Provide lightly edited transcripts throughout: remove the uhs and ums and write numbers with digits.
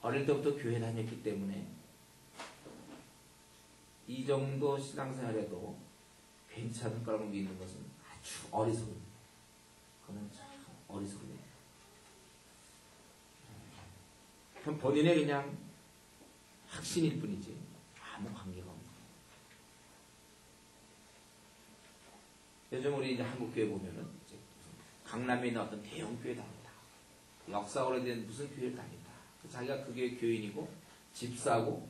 어릴 때부터 교회 다녔기 때문에 이 정도 신앙생활에도 괜찮을 거라고 믿는 것은 아주 어리석은, 그건 참 어리석은. 그럼 본인의 그냥 확신일 뿐이지 아무 관계가 없는 거예요. 요즘 우리 이제 한국 교회 보면은 이제 강남에 있는 어떤 대형 교회 다닌다. 역사 오래된 무슨 교회를 다닌다. 자기가 그 교회 교인이고 집사고,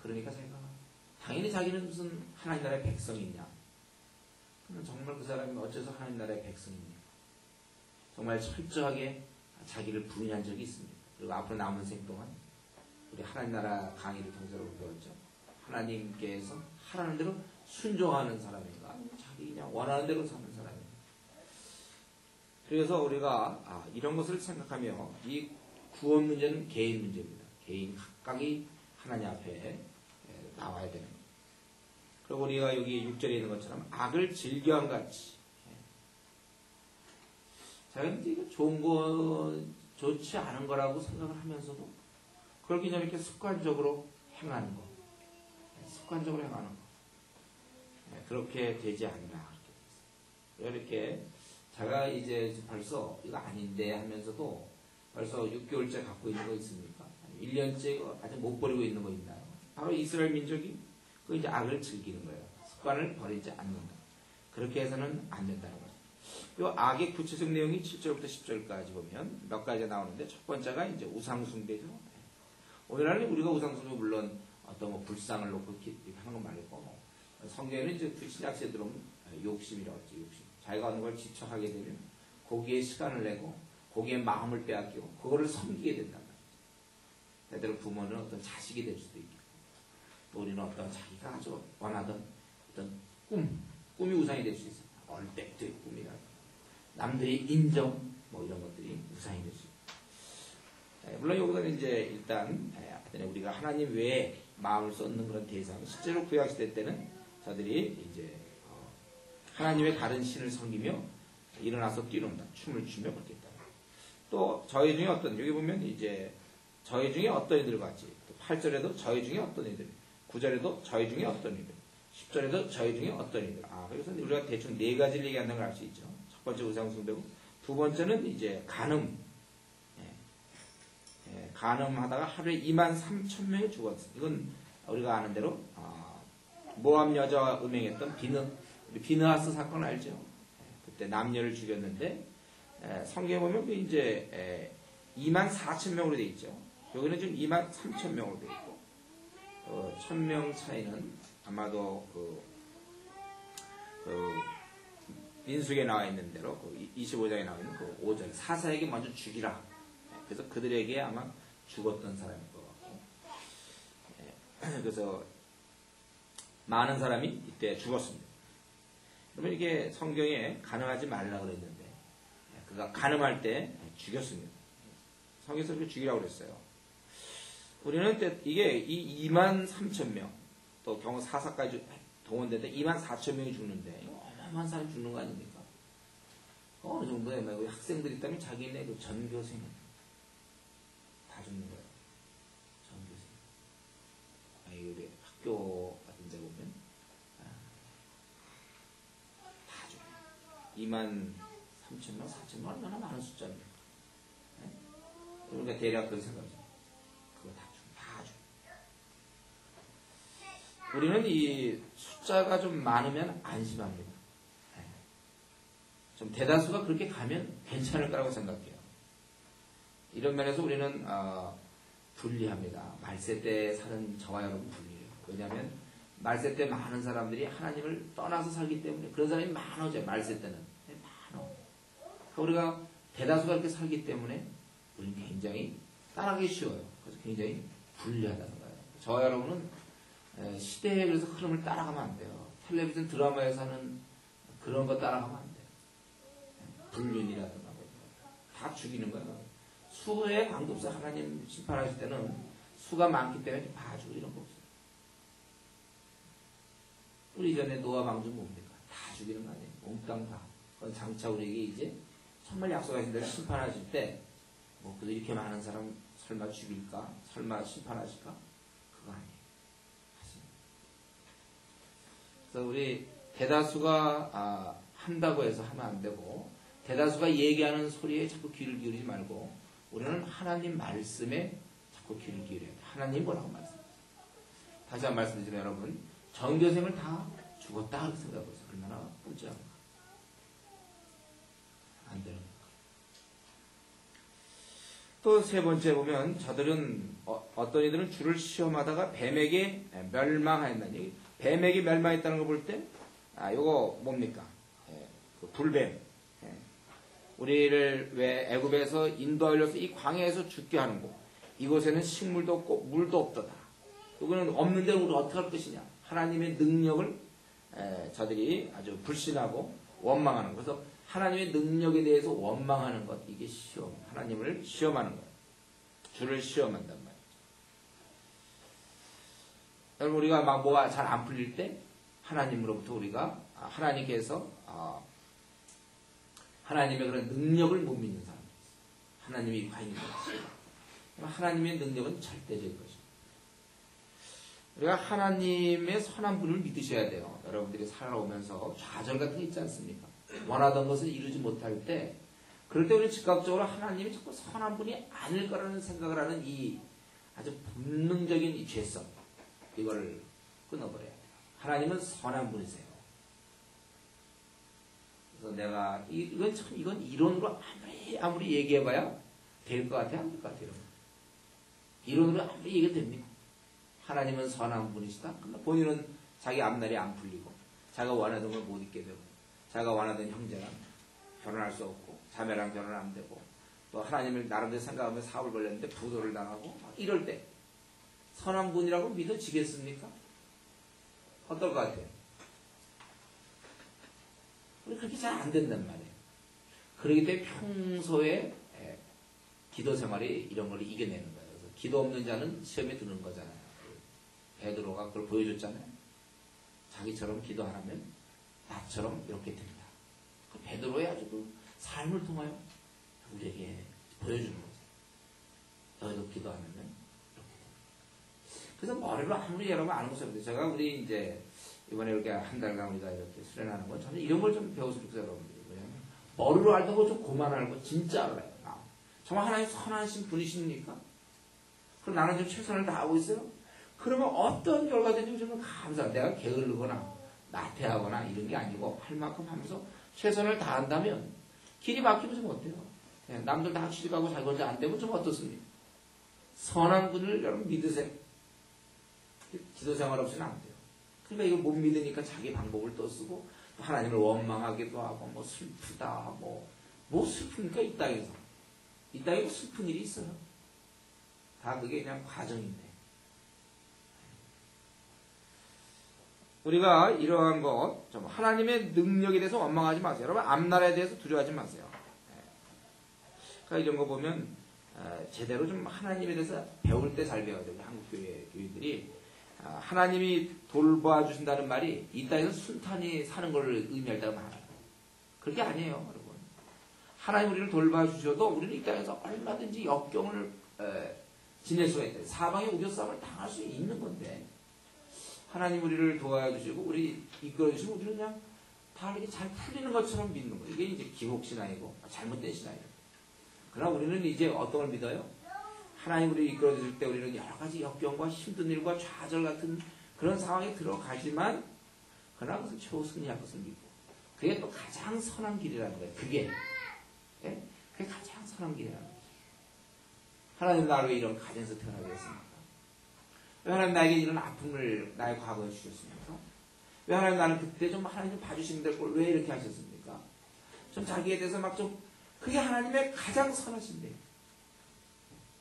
그러니까 자기가 당연히 자기는 무슨 하나님 나라의 백성이냐. 그러면 정말 그 사람이 어째서 하나님 나라의 백성입니까? 정말 철저하게 자기를 부인한 적이 있습니다. 그리고 앞으로 남은 생 동안 우리 하나님 나라 강의를 통해서 배웠죠. 하나님께서 하라는 대로 순종하는 사람인가, 아니면 자기 그냥 원하는 대로 사는 사람인가. 그래서 우리가 이런 것을 생각하며 이 구원 문제는 개인 문제입니다. 개인 각각이 하나님 앞에 나와야 되는 거예요. 그리고 우리가 여기 6절에 있는 것처럼 악을 즐겨한 같이, 자기는 이게 좋은 거, 좋지 않은 거라고 생각을 하면서도 그걸 그냥 이렇게 습관적으로 행하는 거, 습관적으로 행하는 거, 그렇게 되지 않나. 이렇게 제가 이제 벌써 이거 아닌데 하면서도 벌써 6개월째 갖고 있는 거 있습니까? 1년째 아직 못 버리고 있는 거 있나요? 바로 이스라엘 민족이 그 이제 악을 즐기는 거예요. 습관을 버리지 않는다. 그렇게 해서는 안 된다는 거예요. 이 악의 구체적 내용이 7절부터 10절까지 보면 몇 가지가 나오는데, 첫 번째가 이제 우상숭배죠. 오늘날은 우리가 우상숭배 물론 어떤 뭐 불상을 놓고 이렇게 하는 건 말고, 성경에는 이제 신약시대에 들어오면 욕심이라고 하죠. 욕심. 자기가 어느 걸 지척하게 되면 거기에 시간을 내고 거기에 마음을 빼앗기고 그거를 섬기게 된단 말이죠. 때때로 부모는 어떤 자식이 될 수도 있고, 또 우리는 어떤 자기가 아주 원하던 어떤 꿈이 우상이 될 수 있어요. 어릴 때부터의 꿈이라든가 남들의 인정, 뭐 이런 것들이 우상이 될 수 있어요. 물론 여기서는 이제 일단 우리가 하나님 외에 마음을 쏟는 그런 대상, 실제로 구약시대 때는 저들이 이제 하나님의 다른 신을 섬기며 일어나서 뛰는다, 춤을 추며 그렇게 했다. 또 저희 중에 어떤, 여기 보면 이제 저희 중에 어떤 이들 같이, 8절에도 저희 중에 어떤 이들, 9절에도 저희 중에 어떤 이들, 10절에도 저희 중에 어떤 이들. 그래서 우리가 대충 네 가지를 얘기한다는 걸 알 수 있죠. 첫 번째 우상숭배고, 두 번째는 이제 간음. 간음하다가 하루에 23,000명이 죽었어요. 이건 우리가 아는 대로 모압 여자와 음행했던 비느하스 사건 알죠? 그때 남녀를 죽였는데, 성경에 보면 이제 24,000명으로 되어 있죠. 여기는 지금 23,000명으로 되어 있고, 1,000명 차이는 아마도 민수기에 나와 있는 대로 25장에 나와 있는 그 5절 사사에게 먼저 죽이라. 그래서 그들에게 아마 죽었던 사람일 것 같고, 그래서 많은 사람이 이때 죽었습니다. 그러면 이게 성경에 간음하지 말라고 그랬는데, 그가 간음할 때 죽였습니다. 성경에서 그렇게 죽이라고 그랬어요. 우리는 이게 이 23,000명, 또 경우 사사까지 동원되는데 24,000명이 죽는데, 어마어마한 사람이 죽는 거 아닙니까? 어느 정도에 우리 학생들이 있다면 자기네 그 전교생 다 죽는 거예요. 전교생. 우리 학교 같은 데 보면 다 죽어요. 23,000명, 4,000명 얼마나 많은 숫자입니까? 그러니까 대략 그런 생각이죠. 그거 다 죽어. 우리는 이 숫자가 좀 많으면 안심합니다. 좀 대다수가 그렇게 가면 괜찮을 거라고 생각해요. 이런 면에서 우리는 불리합니다. 말세 때 사는 저와 여러분 불리해요. 왜냐하면 말세 때 많은 사람들이 하나님을 떠나서 살기 때문에 그런 사람이 많아져요. 말세 때는 많아. 우리가 대다수가 그렇게 살기 때문에 우리는 굉장히 따라가기 쉬워요. 그래서 굉장히 불리하다는 거예요. 저와 여러분은 시대에 그래서 흐름을 따라가면 안 돼요. 텔레비전 드라마에서 하는 그런 거 따라가면 안 돼요. 불륜이라든가 다 죽이는 거예요. 수의 관급사 하나님 심판하실 때는 수가 많기 때문에 봐주고 이런 거 없어요. 우리 전에 노아 방주 뭡니까? 다 죽이는 거 아니에요. 몽땅 다. 그건 장차 우리에게 이제 정말 약속하신 대로 심판하실 때, 뭐 그들 이렇게 많은 사람 설마 죽일까? 설마 심판하실까? 그거 아니에요. 그래서 우리 대다수가 한다고 해서 하면 안 되고 대다수가 얘기하는 소리에 자꾸 귀를 기울이지 말고 우리는 하나님 말씀에 자꾸 귀를 기울여야 돼요. 하나님 뭐라고 말씀하세요? 다시 한 번 말씀드리면 여러분 전교생을 다 죽었다 하고 생각해보세요. 얼마나 뿌지한가. 안 되는 거예요. 또 세 번째 보면 저들은 어떤 이들은 주를 시험하다가 뱀에게 멸망하였다는 얘기. 뱀에게 멸망했다는 걸 볼 때 요거 뭡니까? 그 불뱀. 우리를 왜 애굽에서 인도하여서 이 광야에서 죽게 하는 곳. 이곳에는 식물도 없고 물도 없더라. 이거는 없는 데는 우리 어떻게 할 것이냐? 하나님의 능력을 저들이 아주 불신하고 원망하는 것. 그래서 하나님의 능력에 대해서 원망하는 것. 이게 시험. 하나님을 시험하는 것. 주를 시험한단 말이죠. 여러분 우리가 막 뭐가 잘 안 풀릴 때 하나님으로부터 우리가 하나님께서 하나님의 그런 능력을 못 믿는 사람이 있어요. 하나님이 과연 하나님의 능력은 절대적인 것입니다. 우리가 하나님의 선한 분을 믿으셔야 돼요. 여러분들이 살아오면서 좌절 같은 게 있지 않습니까? 원하던 것을 이루지 못할 때 그럴 때 우리 즉각적으로 하나님이 자꾸 선한 분이 아닐 거라는 생각을 하는 이 아주 본능적인 이 죄성 이거를 끊어버려야 돼요. 하나님은 선한 분이세요. 그래서 내가 이건 이론으로 아무리 얘기해봐야 될 것 같아요? 안 될 것 같아요? 이론으로 아무리 얘기해도 됩니까? 하나님은 선한 분이시다? 그러나 본인은 자기 앞날이 안 풀리고 자기가 원하던 걸 못 잊게 되고 자기가 원하던 형제랑 결혼할 수 없고 자매랑 결혼 안 되고 또 하나님을 나름대로 생각하며 사업을 벌렸는데 부도를 당하고 이럴 때 선한 분이라고 믿어지겠습니까? 어떨 것 같아요? 우리 그렇게 잘 안 된단 말이에요. 그러기 때문에 평소에 기도 생활이 이런 걸 이겨내는 거예요. 그래서 기도 없는 자는 시험에 드는 거잖아요. 베드로가 그걸 보여줬잖아요. 자기처럼 기도하라면 나처럼 이렇게 됩니다. 그 베드로의 아주 그 삶을 통하여 우리에게 보여주는 거죠. 너희도 기도하면 이렇게 됩니다. 그래서 머리로 아무리 여러분 아는 것이 없는데 제가 우리 이제 이번에 이렇게 한 달간 우리가 이렇게 수련하는 건 저는 이런 걸 좀 배웠으면 좋겠어요, 여러분들. 왜냐면 머리로 알던 거 좀 그만 알고 진짜 알아요. 정말 하나님 선하신 분이십니까? 그럼 나는 좀 최선을 다하고 있어요? 그러면 어떤 결과든지 정말 감사합니다. 내가 게을르거나 나태하거나 이런 게 아니고 할 만큼 하면서 최선을 다한다면 길이 막히면 좀 어때요? 남들 다 시집 가고 자기 혼자 안 되면 좀 어떻습니까? 선한 분을 여러분 믿으세요. 기도 생활 없이는 안 돼요. 그러니까 이걸 못 믿으니까 자기 방법을 또 쓰고 하나님을 원망하기도 하고 뭐 슬프다 뭐 슬픕니까 이 땅에서. 이 땅에 슬픈 일이 있어요. 다 그게 그냥 과정인데. 우리가 이러한 것, 하나님의 능력에 대해서 원망하지 마세요. 여러분, 앞나라에 대해서 두려워하지 마세요. 그러니까 이런 거 보면, 제대로 좀 하나님에 대해서 배울 때 잘 배워야 돼요. 한국 교회들이. 하나님이 돌봐주신다는 말이 이 땅에서 순탄히 사는 걸 의미할 때가 많아요. 그게 아니에요, 여러분. 하나님 우리를 돌봐주셔도 우리는 이 땅에서 얼마든지 역경을 지낼 수가 있다. 사방에 우겨싸움을 당할 수 있는 건데 하나님 우리를 도와주시고 우리 이끌어주시고 우리는 그냥 다 이렇게 잘 풀리는 것처럼 믿는 거예요. 이게 이제 기복신앙이고 잘못된 신앙이에요. 그러나 우리는 이제 어떤 걸 믿어요? 하나님 우리를 이끌어주실 때 우리는 여러 가지 역경과 힘든 일과 좌절 같은 그런 상황에 들어가지만 그러나 그것을 최후 승리할 것을 믿고 그게 또 가장 선한 길이라는 거예요. 그게 가장 선한 길이라는 거예요. 하나님 나를 왜 이런 가정에서 태어나게 했습니까? 왜 하나님 나에게 이런 아픔을 나의 과거에 주셨습니까? 왜 하나님 나는 그때 좀 하나님 좀 봐주시면 될 걸 왜 이렇게 하셨습니까? 좀 자기에 대해서 막 좀 그게 하나님의 가장 선하신데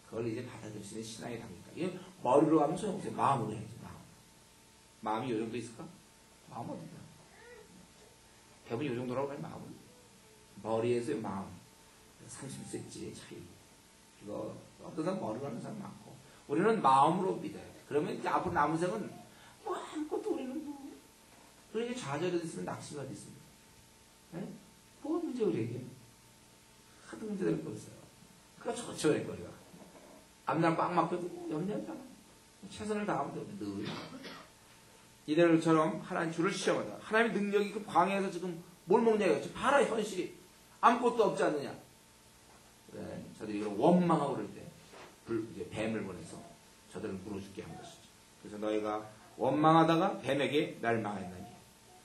그걸 이제 받아들일 수 있는 신앙의 단계니까 이건 머리로 가면 소용없어요. 마음으로 해야지. 마음이 요 정도 있을까? 마음 어디가? 대부분 요 정도라고 해요. 마음은 머리에서의 마음 30cm 차이. 이거 어떤 사람 머리로 하는 사람 많고 우리는 마음으로 믿어야 돼. 그러면 이제 앞으로 남은 생은 뭐 아무것도 우리는 뭐 그러니 좌절이 있으면 낙심이 어디 있습니까? 뭐가 문제 우리에게? 하도 문제 될 거 있어요. 그러니까 좋죠 우리가. 앞날 꽉 막혀도 염려하잖아. 최선을 다하면 돼. 늘. 이들처럼 하나님 주를 시험하다. 하나님의 능력이 그 광야에서 지금 뭘 먹냐 이거지. 봐라 현실이. 아무것도 없지 않느냐. 네, 저들이 이걸 원망하고 그럴 때 이제 뱀을 보내서 저들을 물어죽게 한 것이죠. 그래서 너희가 원망하다가 뱀에게 멸망했나니.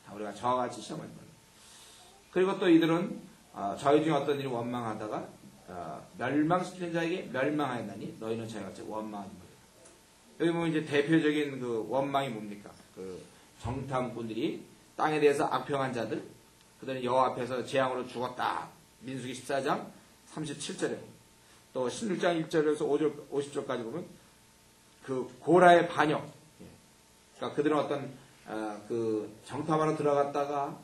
다 우리가 저와 같이 시험하는 거예요. 그리고 또 이들은 저희 중에 어떤 일이 원망하다가 멸망시키는 자에게 멸망하였나니 너희는 저희 같이 원망하는 거예요. 여기 보면 이제 대표적인 그 원망이 뭡니까? 그 정탐꾼들이 땅에 대해서 악평한 자들, 그들은 여호와 앞에서 재앙으로 죽었다. 민수기 14장 37절에 또 16장 1절에서 5절, 50절까지 보면 그 고라의 반역. 그러니까 그들은 어떤 그 정탐하러 들어갔다가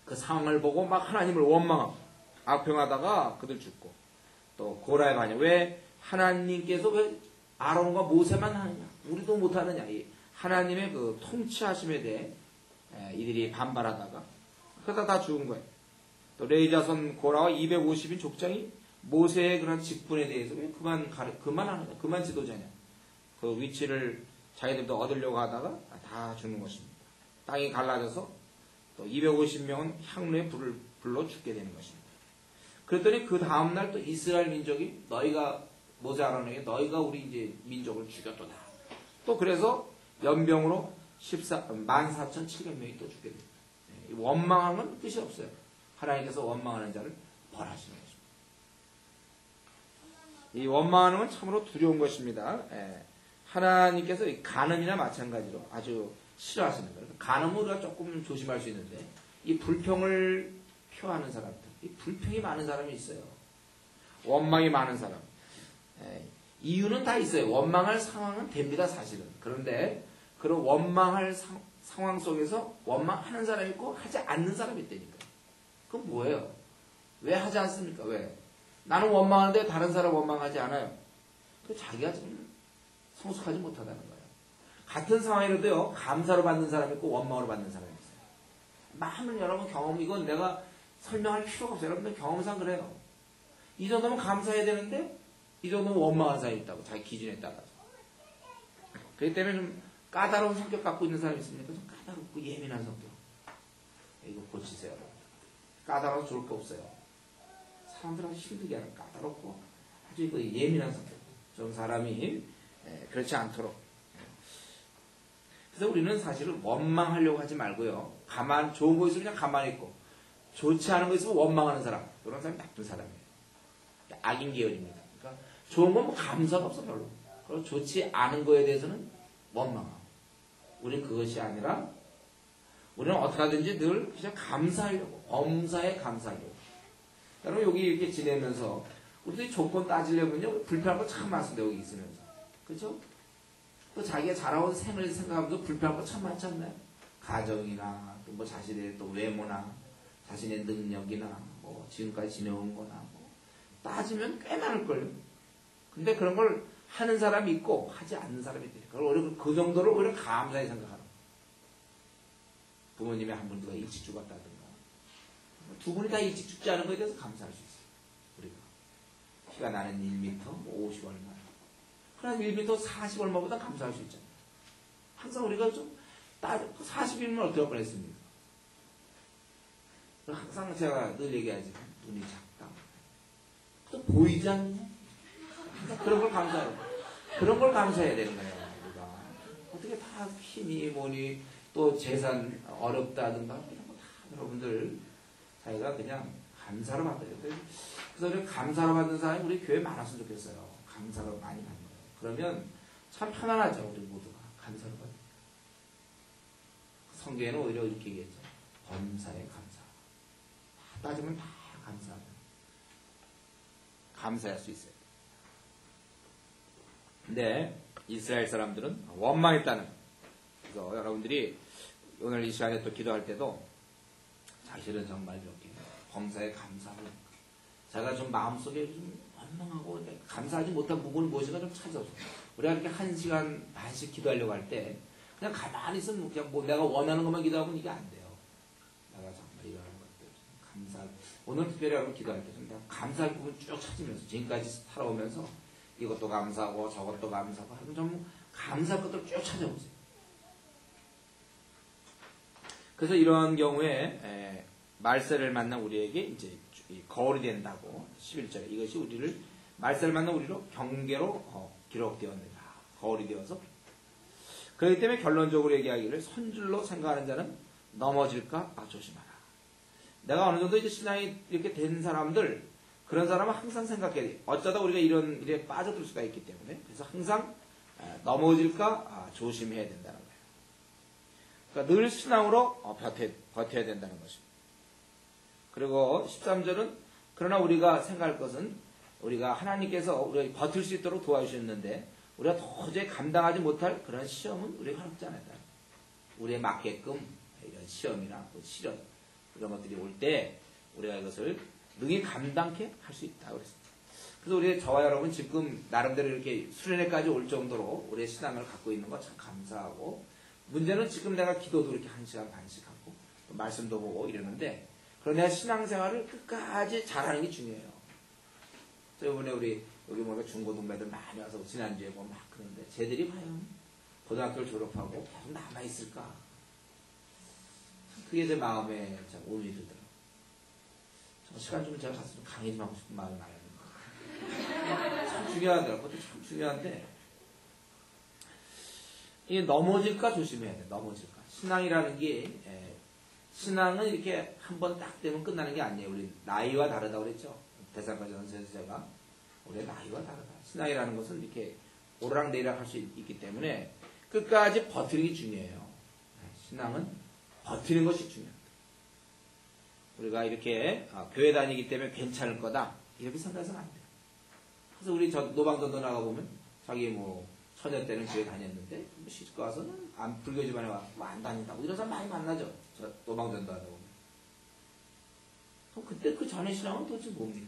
그 상황을 보고 막 하나님을 원망하고 악평하다가 그들 죽고 또 고라의 반역. 왜 하나님께서 왜 아론과 모세만 하느냐? 우리도 못하느냐? 이 하나님의 그 통치하심에 대해 이들이 반발하다가 그러다 다 죽은 거예요. 또 레이자손 고라와 250인 족장이 모세의 그런 직분에 대해서 왜 그만하느냐? 그만 지도자냐? 그 위치를 자기들도 얻으려고 하다가 다 죽는 것입니다. 땅이 갈라져서 또 250명은 향로에 불을 불러 죽게 되는 것입니다. 그랬더니 그 다음날 또 이스라엘 민족이 너희가 모세 아론에게 너희가 우리 이제 민족을 죽였도다. 또 그래서 연병으로 14,700명이 또 죽게 됩니다. 원망한 건 뜻이 없어요. 하나님께서 원망하는 자를 벌하시는 것입니다. 이 원망하는 건 참으로 두려운 것입니다. 하나님께서 간음이나 마찬가지로 아주 싫어하시는 거예요. 간음은 우리가 조금 조심할 수 있는데 이 불평을 표하는 사람들, 이 불평이 많은 사람이 있어요. 원망이 많은 사람. 이유는 다 있어요. 원망할 상황은 됩니다, 사실은. 그런데 그런 원망할 상황 속에서 원망하는 사람이 있고 하지 않는 사람이 있다니까. 그건 뭐예요? 왜 하지 않습니까? 왜? 나는 원망하는데 다른 사람 원망하지 않아요. 그 자기가 지금 성숙하지 못하다는 거예요. 같은 상황이라도요, 감사로 받는 사람이 있고 원망으로 받는 사람이 있어요. 많은 여러분 경험, 이건 내가 설명할 필요가 없어요. 여러분들 경험상 그래요. 이 정도면 감사해야 되는데 이 정도면 원망한 사람이 있다고, 자기 기준에 따라서. 그렇기 때문에 좀 까다로운 성격 갖고 있는 사람이 있습니까? 좀 까다롭고 예민한 성격. 이거 고치세요. 까다로워서 좋을 게 없어요. 사람들한테 힘들게 하는 까다롭고 아주 예민한 성격. 좀 사람이 그렇지 않도록. 그래서 우리는 사실은 원망하려고 하지 말고요. 좋은 거 있으면 그냥 가만히 있고, 좋지 않은 거 있으면 원망하는 사람. 그런 사람이 나쁜 사람이에요. 악인 계열입니다. 그러니까 좋은 건 뭐 감사가 없어, 별로. 그리고 좋지 않은 거에 대해서는 원망하고. 우리는 그것이 아니라, 우리는 어떻게 하든지 늘 그냥 감사하려고, 범사에 감사하려고. 여러분, 여기 이렇게 지내면서, 우리들이 조건 따지려면요, 불편한 거 참 많습니다, 여기 있으면서. 그죠? 또 자기가 자라온 생을 생각하면서 불편한 거 참 많지 않나요? 가정이나, 또 뭐 자신의 또 외모나, 자신의 능력이나, 뭐 지금까지 지내온 거나, 뭐. 따지면 꽤 많을걸요. 근데 그런 걸 하는 사람이 있고, 하지 않는 사람이 있으니까. 오히려 그 정도를 오히려 감사히 생각하는 거예요. 부모님이 한 분 누가 일찍 죽었다든가. 두 분이 다 일찍 죽지 않은 거에 대해서 감사할 수 있어요. 우리가. 키가 나는 1m, 뭐 50 얼마. 그럼 1m 40 얼마보다 감사할 수 있잖아요. 항상 우리가 좀, 40이면 어떻게 뻔했습니까? 항상 제가 늘 얘기하지. 눈이 작다. 또 보이지 않냐? 항상 그런 걸 감사해요. 그런 걸 감사해야 되는 거예요. 우리가. 어떻게 다 힘이 뭐니, 또 재산 어렵다든가, 이런 거 다 여러분들, 자기가 그냥 감사로 받아야 돼요. 그래서 우리 감사로 받는 사람이 우리 교회에 많았으면 좋겠어요. 감사로 많이 받는 거예요. 그러면 참 편안하죠, 우리 모두가. 감사로 받는 거예요. 성경에는 오히려 이렇게 얘기했죠. 범사에 감사. 다 따지면 다 감사하다. 감사할 수 있어요. 근데 이스라엘 사람들은 원망했다는. 그래서 여러분들이 오늘 이 시간에 또 기도할 때도 사실은 정말 이렇게 범사에 감사하고 제가 좀 마음속에 좀 원망하고 감사하지 못한 부분을 무엇인가 좀 찾아서 우리가 이렇게 1시간 반씩 기도하려고 할 때 그냥 가만히 있으면 그냥 뭐 내가 원하는 것만 기도하면 이게 안 돼요. 내가 정말 이런 것들 감사. 오늘 특별히 여러분 기도할 때 좀 감사할 부분 쭉 찾으면서 지금까지 살아오면서 이것도 감사하고 저것도 감사하고 하면 좀 감사할 것들 쭉 찾아보세요. 그래서 이런 경우에 말세를 만난 우리에게 이제 거울이 된다고 11절에 이것이 우리를 말세를 만난 우리로 경계로 기록되었느냐 거울이 되어서 그렇기 때문에 결론적으로 얘기하기를 선줄로 생각하는 자는 넘어질까 조심하라. 내가 어느 정도 이제 신앙이 이렇게 된 사람들 그런 사람은 항상 생각해야 돼. 어쩌다 우리가 이런 일에 빠져들 수가 있기 때문에 그래서 항상 넘어질까 조심해야 된다는 거예요. 그러니까 늘 신앙으로 버텨야 된다는 것입니다. 그리고 13절은 그러나 우리가 생각할 것은 우리가 하나님께서 우리가 버틸 수 있도록 도와주셨는데 우리가 도저히 감당하지 못할 그런 시험은 우리가 어렵지 않았다. 우리에 맞게끔 이런 시험이나 시련 이런 것들이 올 때 우리가 이것을 능히 감당케 할 수 있다 그랬습니다. 그래서 우리 저와 여러분 지금 나름대로 이렇게 수련회까지 올 정도로 우리의 신앙을 갖고 있는 거 참 감사하고 문제는 지금 내가 기도도 이렇게 1시간 반씩 하고 말씀도 보고 이러는데 그러나 신앙생활을 끝까지 잘하는 게 중요해요. 이번에 우리 여기 보니까 중고등배들 많이 와서 지난주에 뭐 막 그러는데 쟤들이 과연 고등학교를 졸업하고 계속 남아있을까? 그게 제 마음에 참 오늘이 들더라고요. 시간 좀 제가 가서 좀 강의 좀 하고 싶은 마음이 많아요. 참 중요하더라고요. 그것도 참 중요한데 이게 넘어질까 조심해야 돼. 넘어질까. 신앙이라는 게 신앙은 이렇게 한 번 딱 되면 끝나는 게 아니에요. 우리 나이와 다르다고 그랬죠. 대상가전서에서 제가 우리의 나이와 다르다. 신앙이라는 것은 이렇게 오르락내리락 할 수 있기 때문에 끝까지 버티는 게 중요해요. 신앙은 버티는 것이 중요합니다. 우리가 이렇게 교회 다니기 때문에 괜찮을 거다 이렇게 생각해서는 안 돼요. 그래서 우리 노방전도 나가보면 자기 뭐 처녀 때는 교회 다녔는데 시집 가서는 불교 집안에 와서 안 다닌다고 이런 사람 많이 만나죠. 저 노방전도 하다 보면. 그럼 그때 그 전의 신앙은 도대체 뭡니까?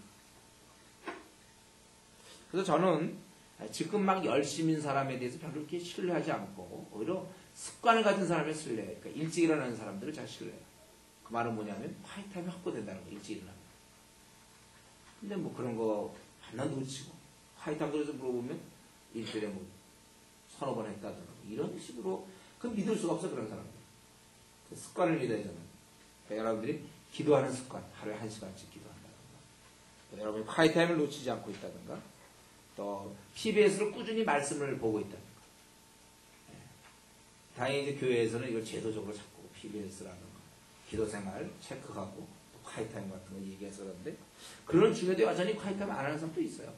그래서 저는 지금 막 열심인 사람에 대해서 별로 이렇게 신뢰하지 않고 오히려 습관을 가진 사람의 신뢰, 그러니까 일찍 일어나는 사람들을 잘 신뢰해요. 그 말은 뭐냐면 화이트타임이 확보된다는 거예요. 일찍 일어나면. 근데 뭐 그런 거 반난 놓치고 화이트타임 그래서 물어보면 일주일에 뭐 서너 번 했다든가 이런 식으로 그 믿을 수가 없어 그런 사람들. 그 습관을 믿어야 되는. 그러니까 여러분들이 기도하는 습관, 하루에 1시간씩 기도한다든가 여러분이 화이트타임을 놓치지 않고 있다든가 또 PBS로 꾸준히 말씀을 보고 있다든가 다행히 이제 교회에서는 이걸 제도적으로 자꾸 PBS라든가 기도생활 체크하고 또 화이트타임 같은 거 얘기해서 그러는데 그런 중에도 여전히 화이트타임 안 하는 사람도 있어요.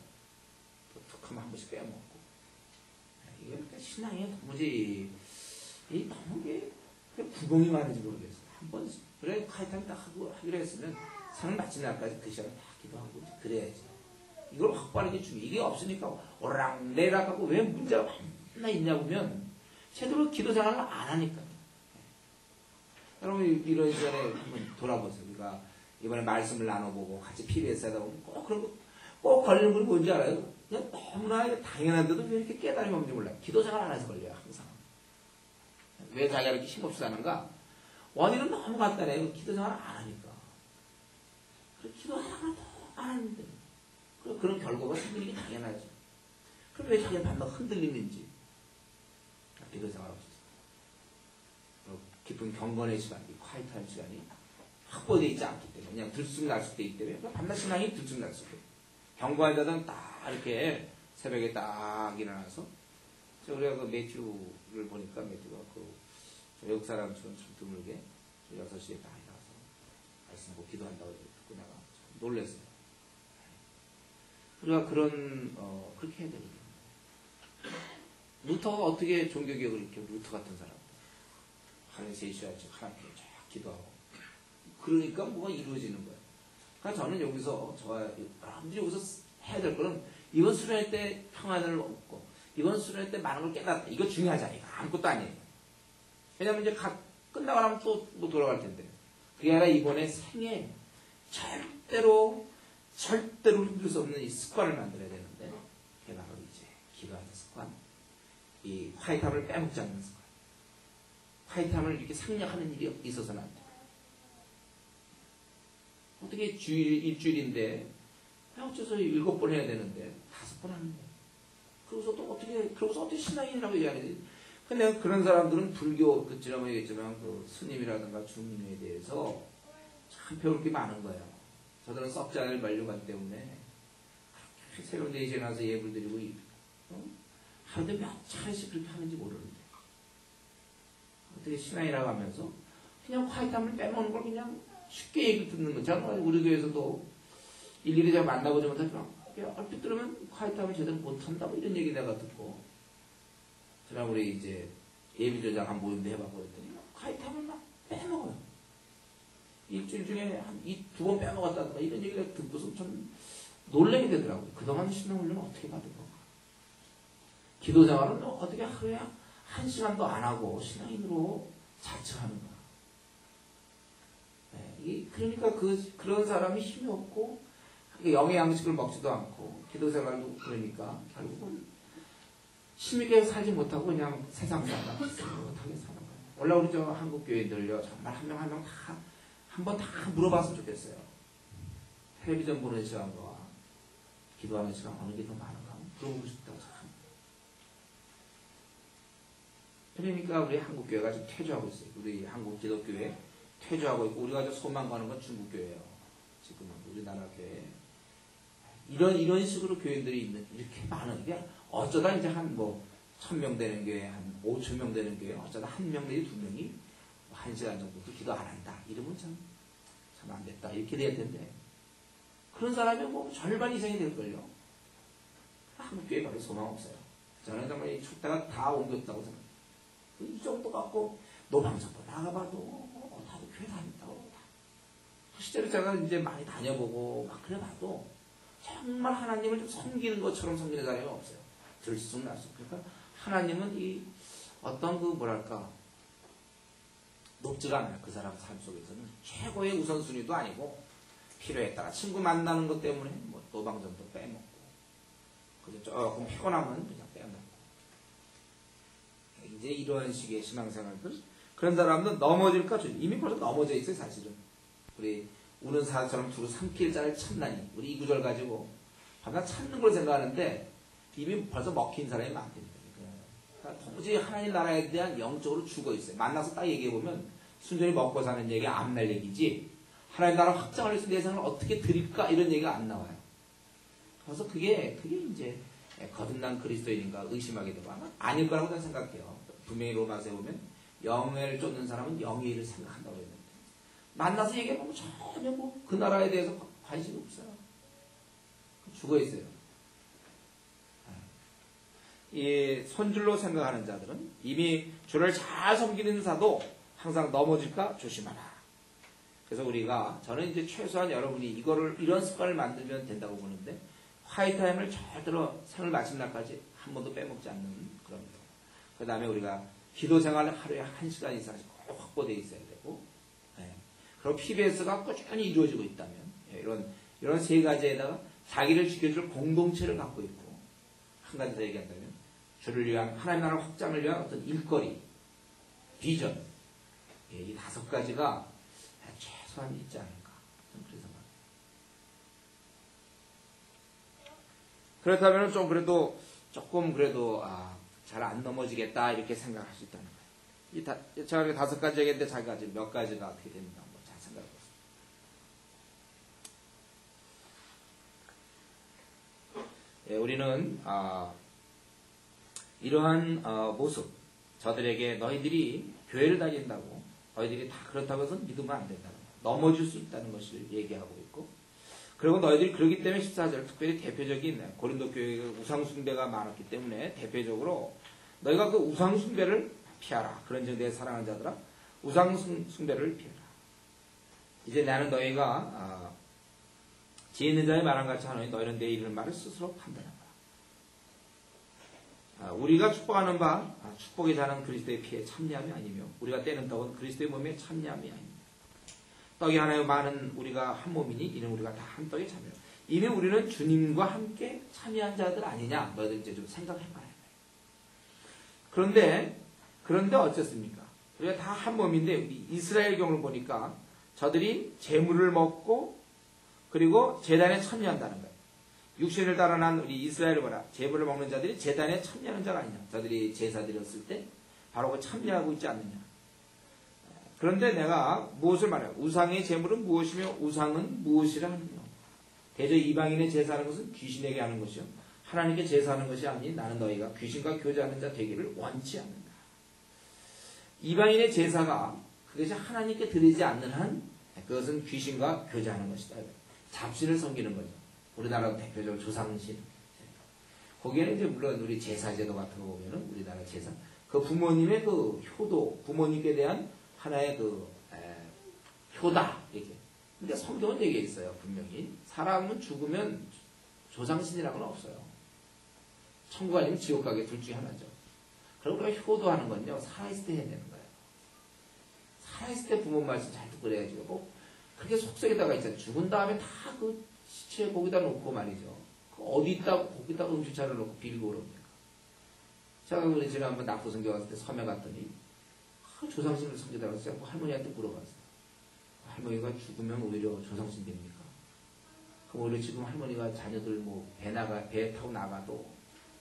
또 툭 하면 한 번씩 빼먹고 이게 그러니까 신앙이 도무지 너무 게 구멍이 많은지 모르겠어요. 한 번 그래 화이트타임 딱 하기로 했으면 상 마친 날까지 그 시간에 딱 기도하고 그래야지. 이걸 확보하는 게 중요해. 이게 없으니까 오락내락하고 왜 문제가 하나 있냐 보면 제대로 기도 생활을 안 하니까. 여러분 이런 시간에 한번 돌아보세요. 우리가 이번에 말씀을 나눠보고 같이 PBS 하다 보면 꼭 그런 거 꼭 걸리는 건 뭔지 알아요? 그냥 너무나 당연한데도 왜 이렇게 깨달음이 없는지 몰라요. 기도 생활 안 해서 걸려요. 항상. 왜 자기가 이렇게 힘없이 사는가? 원인은 너무 간단해요. 기도 생활 안 하니까. 기도 하나만 더 안 하는데 그런 결과가 생기는 게 당연하죠. 그럼 왜 자기가 반만 흔들리는지 기도 생활 없어서 깊은 경건의 시간, 화이트한 시간이 확보되어 있지 않기 때문에 그냥 들쑥날쑥 되기 때문에 밤낮 신앙이 들쑥날쑥 돼요. 경건하다는 딱 이렇게 새벽에 딱 일어나서 우리가 그 매튜를 보니까 매튜가 그 외국 사람처럼 참 드물게 6시에 딱 일어나서 말씀 보고 기도한다고 듣고 내가 참 놀랐어요. 우리가 그렇게 해야 되거든요. 루터가 어떻게 종교개혁을 이렇게 루터 같은 사람 하늘에서 이슈하죠. 하나님께 쫙 기도하고 그러니까 뭐가 이루어지는 거예요. 그러니까 저는 여기서 여러분들이 여기서 해야 될 거는 이번 수련회 때 평안을 얻고 이번 수련회 때 많은 걸 깨닫다. 이거 중요하지 않아요. 아무것도 아니에요. 왜냐면 이제 끝나고 나면 또 뭐 돌아갈 텐데. 그게 아니라 이번에 생애 절대로 흔들 수 없는 이 습관을 만들어야 되는데 그게 바로 이제 기도하는 습관. 이 화이트함을 빼먹지 않는 습관. 화이트함을 이렇게 상략하는 일이 있어서는 안 돼요. 어떻게 일주일인데 어째서 7번 해야 되는데 5번 하는 거예요. 그러고서 어떻게 신앙인이라고 얘기하지? 근데 그런 사람들은 불교, 그처럼 얘기했지만, 스님이라든가 주님에 대해서 참 배울 게 많은 거예요. 저들은 썩자를 말려고 하기 때문에, 새로운 데이지에 나서 예불 드리고, 하루에 몇 차례씩 그렇게 하는지 모르는데, 어떻게 신앙이라고 하면서, 그냥 화이트함을 빼먹는 걸 그냥 쉽게 얘기 듣는 거. 제가 우리 교회에서도 일일이 제가 만나보지 못하지만, 얼핏 들으면 화이트함을 제대로 못한다고 이런 얘기 내가 듣고, 제가 우리 이제 예비조장 한 모임도 해봤고 그랬더니, 화이트함을 막 빼먹어요. 일주일 중에 한 2-2번 빼먹었다든가 이런 얘기를 듣고서 좀 놀라게 되더라고요. 그동안 신앙훈련을 어떻게 받은 건가? 기도생활은 어떻게 하루에 1시간도 안 하고 신앙인으로 자처하는가? 네, 그러니까 그런 사람이 힘이 없고, 영의 양식을 먹지도 않고, 기도생활도 그러니까, 결국은 힘있게 살지 못하고 그냥 세상 살다 못하게 사는 거예요. 원래 우리 저 한국 교회들요, 정말 한 명 한 명 다, 한번 다 물어봤으면 좋겠어요. 텔레비전 보는 시간과 기도하는 시간 어느 게 더 많은가? 물어보고 싶다, 참. 그러니까 우리 한국교회가 지금 퇴조하고 있어요. 우리 한국 기독교회 퇴조하고 있고, 우리가 저 소망 가는 건 중국교회예요. 지금 우리나라 교회. 이런 식으로 교회들이 있는, 이렇게 많은 게, 어쩌다 이제 한 1000명 되는 교회, 한 5000명 되는 교회, 어쩌다 1명 내지 2명이 1시간 정도도 기도 안 한다. 이러면 참 안 됐다. 이렇게 돼야 텐데. 그런 사람이 절반 이상이 될걸요. 한국교회 별로 소망 없어요. 저는 정말 이 숫자가 다 옮겼다고 생각해요. 이 정도 갖고 노방정도 나가봐도 다들 교회 다닌다고. 실제로 제가 이제 많이 다녀보고 막 그래봐도 정말 하나님을 좀 섬기는 것처럼 섬기는 사람이 없어요. 들쑥날쑥. 그러니까 하나님은 이 어떤 높지가 않아요. 그 사람 삶 속에서는 최고의 우선순위도 아니고, 필요에 따라 친구 만나는 것 때문에 노방전도 빼먹고, 그래서 조금 피곤하면 그냥 빼먹고, 이제 이런 식의 신앙생활들, 그런 사람은 넘어질까? 이미 벌써 넘어져 있어요, 사실은. 우리 우는 사람처럼 두루 삼킬 자를 찾나니, 우리 이 구절 가지고 항상 찾는 걸 생각하는데 이미 벌써 먹힌 사람이 많답니다. 그러니까 도저히 하나님 나라에 대한 영적으로 죽어 있어요. 만나서 딱 얘기해보면 순전히 먹고 사는 얘기, 앞날 얘기지, 하나님 나라 확장을 위해서 내 생을 어떻게 드릴까 이런 얘기가 안 나와요. 그래서 그게 이제 거듭난 그리스도인인가 의심하게 되고 아닐 거라고 저는 생각해요. 분명히 로마서에 보면 영을 쫓는 사람은 영의 일을 생각한다고 했는데, 만나서 얘기해보면 전혀 그 나라에 대해서 관심이 없어요. 죽어 있어요. 이 손줄로 생각하는 자들은 이미 주를 잘 섬기는 자도 항상 넘어질까 조심하라. 그래서 저는 이제 최소한 여러분이 이런 습관을 만들면 된다고 보는데, 화이트타임을 절대로 생을 마침날까지 한 번도 빼먹지 않는 그런 거. 그 다음에 우리가 기도 생활을 하루에 1시간 이상씩 꼭 확보되어 있어야 되고, 그리고 PBS가 꾸준히 이루어지고 있다면, 이런 세 가지에다가 자기를 지켜줄 공동체를 갖고 있고, 한 가지 더 얘기한다면, 주를 위한, 하나님 나라 확장을 위한 어떤 일거리, 비전, 이 5가지가 최소한 있지 않을까. 좀 그래서 그렇다면 조금 그래도, 잘 안 넘어지겠다, 이렇게 생각할 수 있다는 거예요. 제가 5가지 얘기했는데 자기가 지금 몇 가지가 어떻게 됩니다. 잘 생각해 보세요. 우리는, 이러한 모습, 저들에게 너희들이 교회를 다닌다고, 너희들이 다 그렇다고 해서 믿으면 안 된다는 거예요. 넘어질 수 있다는 것을 얘기하고 있고, 그리고 너희들이 그러기 때문에 14절, 특별히 대표적인 고린도 교회의 우상숭배가 많았기 때문에 대표적으로 너희가 그 우상숭배를 피하라. 그런즉 내 사랑하는 자들아, 우상숭배를 피하라. 이제 나는 너희가 지혜 있는 자의 말한 같이 하노니 너희는 내 이르는 말을 스스로 판단하라. 우리가 축복하는 바 축복의 자는 그리스도의 피에 참여함이 아니며, 우리가 떼는 떡은 그리스도의 몸에 참여함이 아닙니다. 떡이 하나요 많은 우리가 한 몸이니 이는 우리가 다 한 떡에 참여. 이미 우리는 주님과 함께 참여한 자들 아니냐. 너희들 이제 좀 생각해봐야 돼. 그런데 어쨌습니까? 우리가 다 한 몸인데, 우리 이스라엘 경우를 보니까 저들이 제물을 먹고 그리고 제단에 참여한다는 거예요. 육신을 따라 난 우리 이스라엘을 보라. 제물을 먹는 자들이 제단에 참여하는 자가 아니냐. 저들이 제사 드렸을 때 바로 그 참여하고 있지 않느냐. 그런데 내가 무엇을 말해? 우상의 제물은 무엇이며 우상은 무엇이라 하느냐. 대저 이방인의 제사하는 것은 귀신에게 하는 것이요 하나님께 제사하는 것이 아니 나는 너희가 귀신과 교제하는 자 되기를 원치 않는다. 이방인의 제사가 그것이 하나님께 드리지 않는 한 그것은 귀신과 교제하는 것이다. 잡신을 섬기는 거죠. 우리나라 대표적으로 조상신. 거기에는 이제 물론 우리 제사제도 같은 거 보면은 우리나라 제사 그 부모님의 그 효도 부모님께 대한 하나의 그 효다 이렇게. 근데 성경은 얘기해 있어요. 분명히 사람은 죽으면 조상신이라고는 없어요. 천국 아니면 지옥 가게 둘 중에 하나죠. 그럼 우리가 효도하는 건요 살아있을 때 해야 되는 거예요. 살아있을 때 부모 말씀 잘 듣고 그래야지. 뭐 그렇게 속속에다가 있잖아요. 죽은 다음에 다 그 시체 거기다 놓고 말이죠. 그 어디 있다고 거기다가 음식차를 놓고 빌고 그럽니까. 제가 우리 집에 한번 낙도성교 갔을 때 섬에 갔더니 조상신을 섬기다가 뭐 할머니한테 물어봤어요. 할머니가 죽으면 오히려 조상신 됩니까? 그럼 오히려 지금 할머니가 자녀들 뭐 배 타고 나가도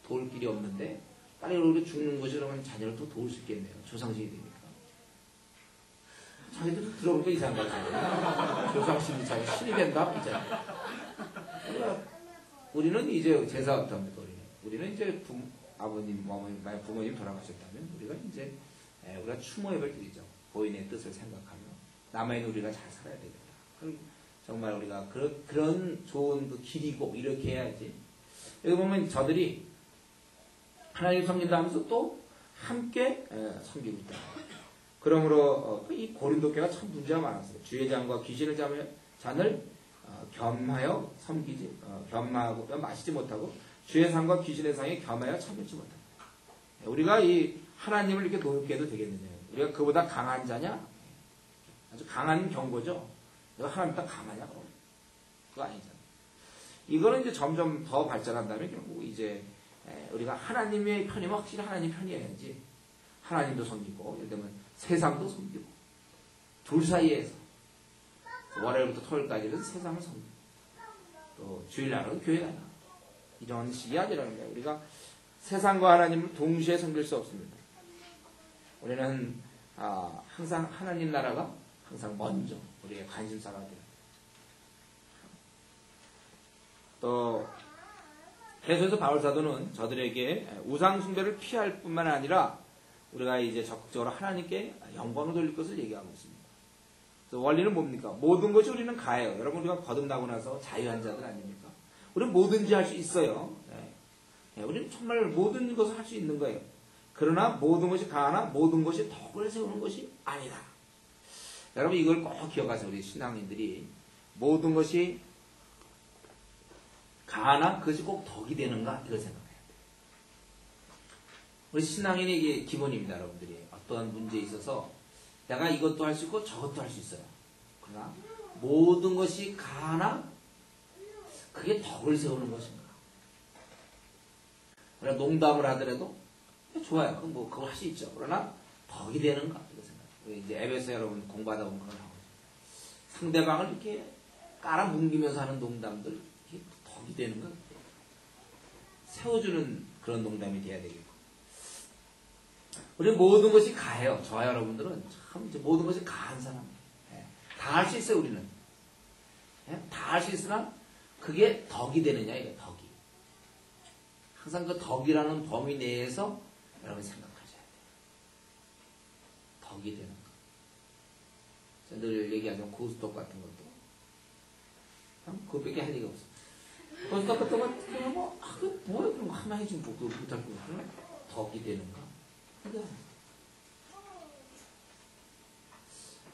도울 길이 없는데 빨리 오히려 죽는 것이 그러면 자녀를 또 도울 수 있겠네요. 조상신이 됩니까? 자기들도 들어보니까 이상한 거죠. 조상신이 자기 신이 된다? 우리는 이제 제사 없답니다. 우리는 이제 아버님, 어머님, 만약 부모님 돌아가셨다면 우리가 이제 우리가 추모 예배를 드리죠. 고인의 뜻을 생각하며 남아있는 우리가 잘 살아야 되겠다. 정말 우리가 그런 좋은 그 길이고 이렇게 해야지. 여기 보면 저들이 하나님 섬긴다 하면서 또 함께 섬기고 있다. 그러므로 이 고린도 교회가 참 문제가 많았어요. 주의 잔과 귀신을 잔을 겸하여 섬기지 겸하고 마시지 못하고 주의 상과 귀신의 상에 겸하여 참을지 못한다. 우리가 이 하나님을 이렇게 높게 해도 되겠느냐. 우리가 그보다 강한 자냐? 아주 강한 경고죠. 내가 하나님보다 강하냐? 그럼 그거 아니잖아. 이거는 이제 점점 더 발전한다면 결국 이제 우리가 하나님의 편이면 확실히 하나님 편이어야지. 하나님도 섬기고 예를 들면 세상도 섬기고 둘 사이에서 월요일부터 토요일까지는 세상을 섬기고 또 주일날은 교회 가나 이런 식이 아니라는 거예요. 우리가 세상과 하나님을 동시에 섬길 수 없습니다. 우리는 항상 하나님 나라가 항상 먼저 우리의 관심사가 돼요. 또 에베소서 바울 사도는 저들에게 우상 숭배를 피할 뿐만 아니라 우리가 이제 적극적으로 하나님께 영광을 돌릴 것을 얘기하고 있습니다. 그래서 원리는 뭡니까? 모든 것이 우리는 가해요. 여러분 우리가 거듭나고 나서 자유한 자들 아닙니까? 우리는 뭐든지 할 수 있어요. 우리는 정말 모든 것을 할 수 있는 거예요. 그러나 모든 것이 가하나 모든 것이 덕을 세우는 것이 아니다. 여러분 이걸 꼭 기억하세요. 우리 신앙인들이 모든 것이 가하나 그것이 꼭 덕이 되는가 이걸 생각해요. 우리 신앙인의 이게 기본입니다. 여러분들이 어떠한 문제에 있어서 내가 이것도 할 수 있고 저것도 할 수 있어요. 그러나 모든 것이 가하나 그게 덕을 세우는 것인가. 우리가 농담을 하더라도 좋아요. 그럼 뭐 그거 할 수 있죠. 그러나 덕이 되는가 이거 생각해요. 우리 이제 에베소 여러분 공부하다 보면 그걸 하고 상대방을 이렇게 깔아뭉기면서 하는 농담들 이게 덕이 되는가. 세워주는 그런 농담이 돼야 되겠고. 우리 모든 것이 가해요. 저와 여러분들은 참 이제 모든 것이 가한 사람이에요. 다 할 수 있어요, 우리는. 다 할 수 있으나 그게 덕이 되느냐, 이게 덕이. 항상 그 덕이라는 범위 내에서 여러분이 생각하셔야 돼요. 덕이 되는 거. 늘 얘기하자면 고스톱 같은 것도. 그것밖에 할 얘기가 없어. 고스톱 같은 거, 그냥 뭐, 그 뭐야, 그런 거 하나 해주면 뭐, 그거 못할 거 같으면 덕이 되는가?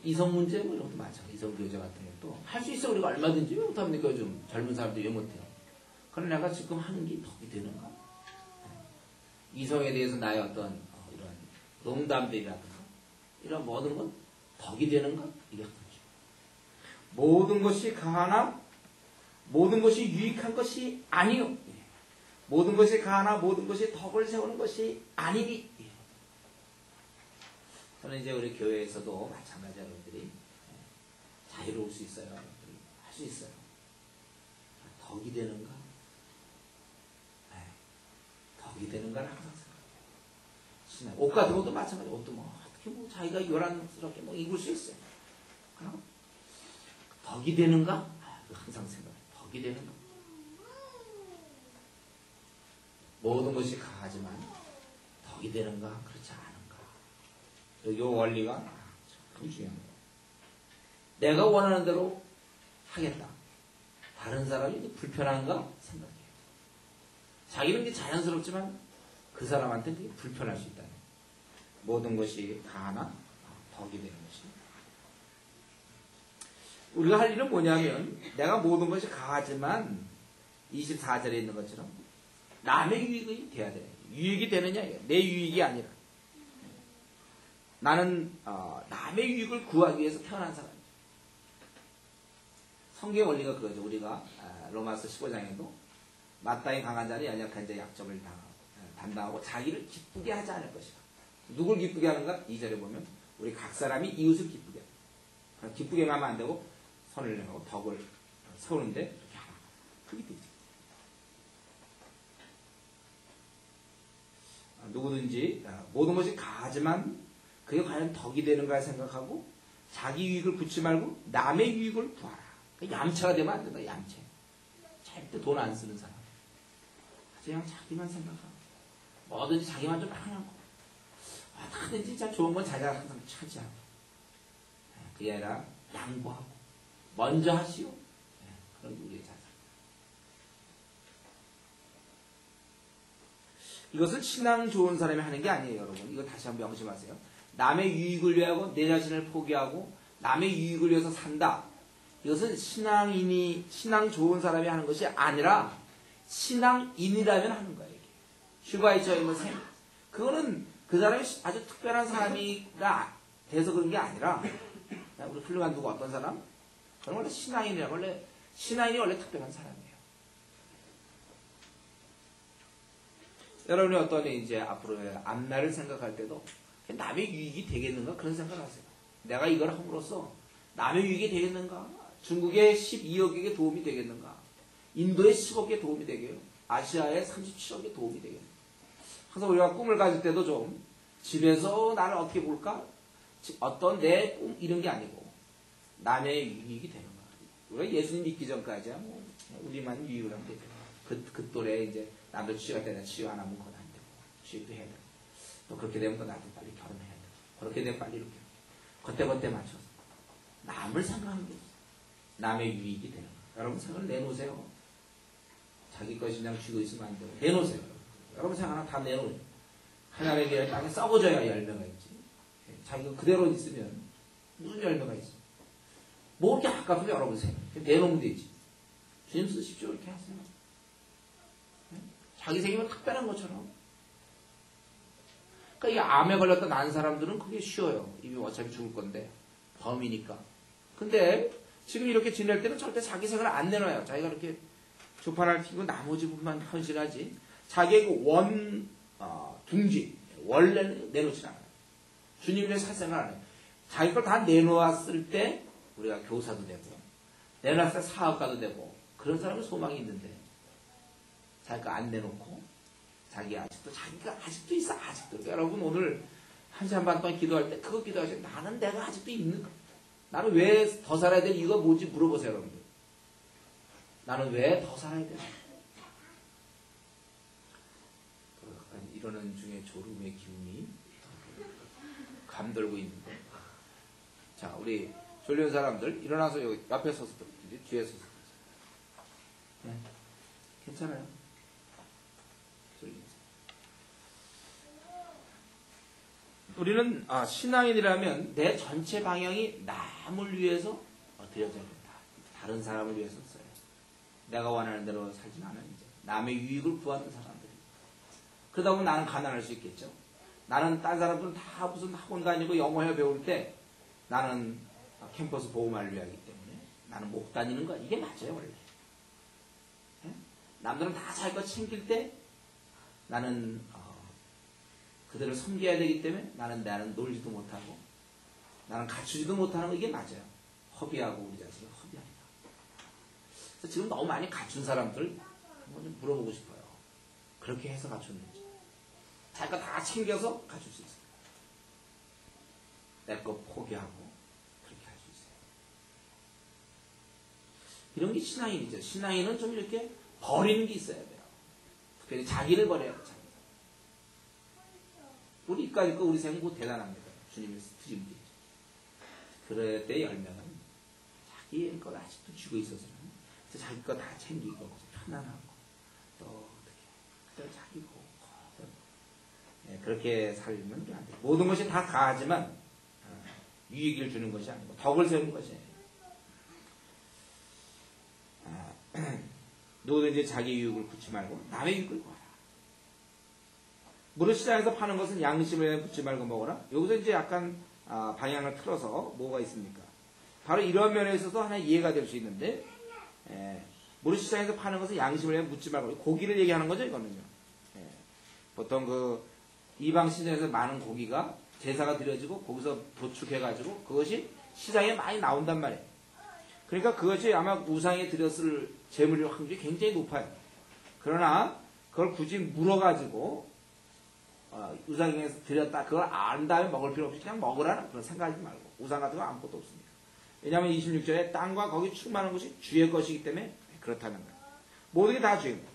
이성 문제 뭐 이런 것도 마찬가지. 이성 교제 같은 것도 할 수 있어. 우리가 얼마든지 왜 못합니까? 요즘 젊은 사람들이 왜 못해요? 그러나 내가 지금 하는 게 덕이 되는가? 이성에 대해서 나의 어떤 이런 농담들이라든가 이런 모든 건 덕이 되는가? 이게 한 거죠. 모든 것이 가하나 모든 것이 유익한 것이 아니요. 모든 것이 가하나 모든 것이 덕을 세우는 것이 아니니. 저는 이제 우리 교회에서도 마찬가지 여러분들이 자유로울 수 있어요. 할 수 있어요. 덕이 되는가? 되는가를 항상 생각해요. 옷 같은 것도 마찬가지. 옷도 뭐 어떻게 뭐 자기가 요란스럽게 뭐 입을 수 있어요. 그럼 덕이 되는가? 항상 생각해요. 덕이 되는가? 모든 것이 강하지만 덕이 되는가? 그렇지 않은가? 이 원리가 참 중요한 거예요. 내가 원하는 대로 하겠다. 다른 사람이 불편한가? 생각해요. 자기는 게 자연스럽지만 그 사람한테 되게 불편할 수 있다. 모든 것이 강하나 덕이 되는 것이. 우리가 할 일은 뭐냐면 내가 모든 것이 강하지만 24절에 있는 것처럼 남의 유익이 돼야 돼. 유익이 되느냐? 내 유익이 아니라. 나는 남의 유익을 구하기 위해서 태어난 사람이야. 성경의 원리가 그거죠. 우리가 로마서 15장에도 마땅히 강한 자는 연약한 자의 약점을 담당하고 자기를 기쁘게 하지 않을 것이다. 누굴 기쁘게 하는가? 2절에 보면 우리 각 사람이 이웃을 기쁘게 하는. 기쁘게만 하면 안 되고 선을 내고 덕을 세우는데 그렇게 하라. 그게 되죠. 누구든지 모든 것이 강하지만 그게 과연 덕이 되는가 생각하고 자기 유익을 굽지 말고 남의 유익을 구하라. 얌체가 되면 안 된다. 얌체. 절대 돈 안 쓰는 사람. 그냥 자기만 생각하고 뭐든지 자기만 좀 편하고 다든지 진짜 좋은 건 자기가 항상 차지하고 그게 아니라 양보하고 먼저 하시오. 그런 우리의 자세. 이것은 신앙 좋은 사람이 하는 게 아니에요, 여러분. 이거 다시 한번 명심하세요. 남의 유익을 위하고 내 자신을 포기하고 남의 유익을 위해서 산다. 이것은 신앙 좋은 사람이 하는 것이 아니라 신앙인이라면 하는 거예요. 슈바이처의 생. 그거는 그 사람이 아주 특별한 사람이가 돼서 그런 게 아니라 우리 훌륭한 누구 어떤 사람? 그건 원래 신앙인이야. 신앙인이 원래 특별한 사람이에요. 여러분이 어떤 이제 앞으로 앞날을 생각할 때도 남의 유익이 되겠는가 그런 생각을 하세요. 내가 이걸 함으로써 남의 유익이 되겠는가? 중국의 12억에게 도움이 되겠는가? 인도의 10억에 도움이 되게요. 아시아의 37억에 도움이 되겠는가? 항상 우리가 꿈을 가질 때도 좀 집에서 나를 어떻게 볼까? 어떤 내 꿈 이런 게 아니고 남의 유익이 되는 거야. 우리가 예수님 믿기 전까지야 뭐 우리만 유익을 하면 되죠. 그 또래 이제 남들 취할 때는 치유 안 하면 그건 안 되고 취직도 해야 되고 또 그렇게 되면 또 나도 빨리 결혼해야 되고 그렇게 되면 빨리 이렇게 그때 맞춰서 남을 생각하는 게 없어. 남의 유익이 되는 거야. 여러분 생각을 내놓으세요. 자기 것이 그냥 쥐고 있으면 안 되고 내놓으세요. 여러분 생각 하나 다 내놓으세요. 하나님의 길에 땅에 썩어져야 열매가 있지. 자기가 그대로 있으면 무슨 열매가 있어. 뭐 이렇게 아깝죠 여러분 생각. 내놓으면 되지. 주님 쓰십시오 이렇게 하세요. 자기 생기면 특별한 것처럼. 그러니까 이 암에 걸렸다 난 사람들은 그게 쉬워요. 이미 어차피 죽을 건데 범이니까. 근데 지금 이렇게 지낼 때는 절대 자기 생각을 안 내놔요. 자기가 이렇게 조판을 튀고 나머지 부분만 헌신하지. 자기의 그 둥지 원래는 내놓지 않아요. 주님 위해 살 생각을 안 해요. 자기 걸 다 내놓았을 때 우리가 교사도 되고 내놨을 때 사업가도 되고 그런 사람은 소망이 있는데 자기가 안 내놓고 자기가 아직도 있어 아직도. 여러분 오늘 1시간 반 동안 기도할 때 그거 기도하세요. 나는 내가 아직도 있는 거. 나는 왜 더 살아야 돼? 이거 뭐지? 물어보세요 여러분들. 나는 왜 더 살아야 돼? 이러는 중에 졸음의 기운이 감돌고 있는데. 자, 우리 졸린 사람들 일어나서 여기 옆에 서서 뒤에 서서. 네. 괜찮아요. 우리는 신앙인이라면 내 전체 방향이 남을 위해서 드려져야 된다. 다른 사람을 위해서 써요. 내가 원하는 대로 살지 않은 이제 남의 유익을 구하는 사람들이. 그러다 보면 나는 가난할 수 있겠죠. 나는 딴 사람들은 다 무슨 학원 다니고 영어회 배울 때 나는 캠퍼스 보험을 위하기 때문에 나는 못 다니는 거야. 이게 맞아요 원래. 네? 남들은 다 자기 거 챙길 때 나는 그들을 섬겨야 되기 때문에 나는 놀지도 못하고 나는 갖추지도 못하는 거 이게 맞아요. 허비하고 우리 자신이 허비합니다. 그래서 지금 너무 많이 갖춘 사람들 한번 좀 물어보고 싶어요. 그렇게 해서 갖췄는지. 자기 거 다 챙겨서 가질 수 있어요. 내 거 포기하고 그렇게 할 수 있어요. 이런 게 신앙인이죠. 신앙인은 좀 이렇게 버리는 게 있어야 돼요. 특별히 자기를 버려야 돼요. 우리 이까짓 거 우리 생각 대단합니다. 주님이 드린 게. 그럴 때 열매는 자기 걸 아직도 쥐고 있어서는 자기 거 다 챙기고 편안하고 또 어떻게 자기 거 네, 그렇게 살면 안 돼요. 모든 것이 다 가하지만 유익을 주는 것이 아니고 덕을 세우는 것이에요. 누구든지 자기 유익을 굽지 말고 남의 유익을 구하라. 무릇시장에서 파는 것은 양심을 묻지 말고 먹어라. 여기서 이제 약간 방향을 틀어서 뭐가 있습니까? 바로 이런 면에 있어서 하나 이해가 될 수 있는데 무릇시장에서 파는 것은 양심을 묻지 말고 고기를 얘기하는 거죠 이거는요. 보통 그 이방 시장에서 많은 고기가 제사가 드려지고 거기서 도축해가지고 그것이 시장에 많이 나온단 말이에요. 그러니까 그것이 아마 우상에 드렸을 재물의 확률이 굉장히 높아요. 그러나 그걸 굳이 물어가지고 우상에서 드렸다 그걸 안 다음에 먹을 필요 없이 그냥 먹으라는 그런 생각하지 말고 우상 같은 거 아무것도 없습니다. 왜냐하면 26절에 땅과 거기 충만한 것이 주의 것이기 때문에 그렇다는 거예요. 모든 게 다 주의 거예요.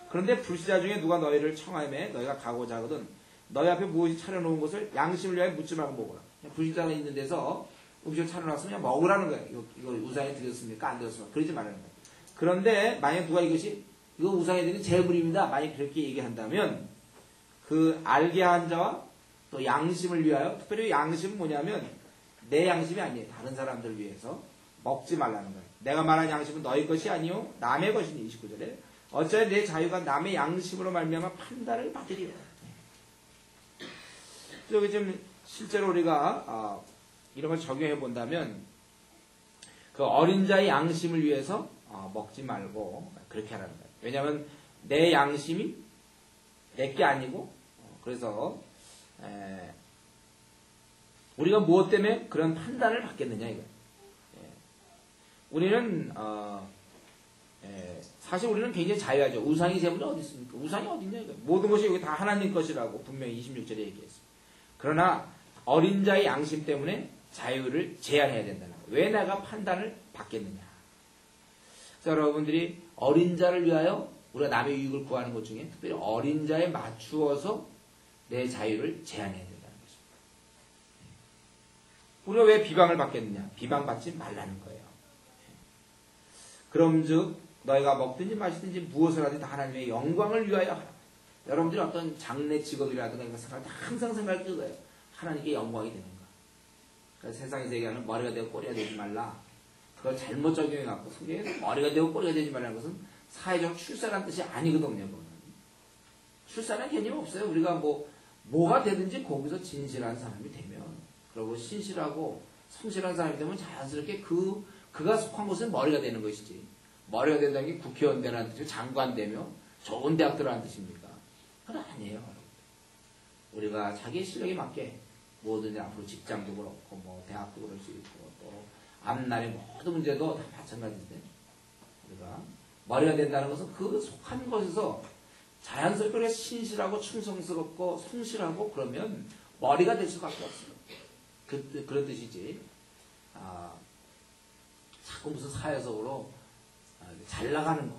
그런데 불시자 중에 누가 너희를 청하며 너희가 가고자 하거든 너희 앞에 무엇이 차려놓은 것을 양심을 위하여 묻지 말고 먹어라. 불시자가 있는 데서 음식을 차려놨으면 그냥 먹으라는 거예요. 이거 우상에 드렸습니까? 안 드렸습니까? 그러지 말라는 거예요. 그런데 만약 누가 이것이 이거 우상에 드린 재물입니다. 만약 그렇게 얘기한다면 그 알게 한 자와 또 양심을 위하여 특별히 양심은 뭐냐면 내 양심이 아니에요. 다른 사람들을 위해서 먹지 말라는 거예요. 내가 말한 양심은 너희 것이 아니요 남의 것이니 29절에 어차피 내 자유가 남의 양심으로 말미암아 판단을 받으리요. 여기 좀 실제로 우리가 이런 걸 적용해 본다면 그 어린 자의 양심을 위해서 먹지 말고 그렇게 하라는 거예요. 왜냐하면 내 양심이 내 게 아니고 그래서 우리가 무엇 때문에 그런 판단을 받겠느냐 이거예요. 우리는 사실 우리는 굉장히 자유하죠. 우상이 재물이 어디 있습니까? 우상이 어디 있냐 이거. 모든 것이 여기 다 하나님 것이라고 분명히 26절에 얘기했습니다. 그러나 어린 자의 양심 때문에 자유를 제한해야 된다는 거예요. 왜 내가 판단을 받겠느냐. 자, 여러분들이 어린 자를 위하여 우리가 남의 유익을 구하는 것 중에 특별히 어린 자에 맞추어서 내 자유를 제한해야 된다는 것입니다. 우리가 왜 비방을 받겠느냐. 비방받지 말라는 거예요. 그럼즉 너희가 먹든지 마시든지 무엇을 하든지 다 하나님의 영광을 위하여 하라. 여러분들이 어떤 장래 직업이라든가 이런 생각할 때 항상 생각을 뜯어요. 하나님께 영광이 되는가. 그러니까 세상에서 얘기하는 머리가 되고 꼬리가 되지 말라. 그걸 잘못 적용해갖고 성경에서 머리가 되고 꼬리가 되지 말라는 것은 사회적 출세라는 뜻이 아니거든요. 출세라는 개념이 없어요. 우리가 뭐가 되든지 거기서 진실한 사람이 되면 그리고 신실하고 성실한 사람이 되면 자연스럽게 그가 속한 곳은 머리가 되는 것이지. 머리가 된다는 게 국회의원 되라는 뜻이고 장관 되며 좋은 대학 들어라는 뜻입니까? 그건 아니에요. 우리가 자기 실력에 맞게 뭐든지 앞으로 직장도 그렇고 대학도 그럴 수 있고 또 앞날의 모든 문제도 다 마찬가지인데 우리가 머리가 된다는 것은 그 속한 것에서 자연스럽게 신실하고 충성스럽고 성실하고 그러면 머리가 될 수밖에 없어요. 그런 뜻이지. 자꾸 무슨 사회적으로 잘 나가는 거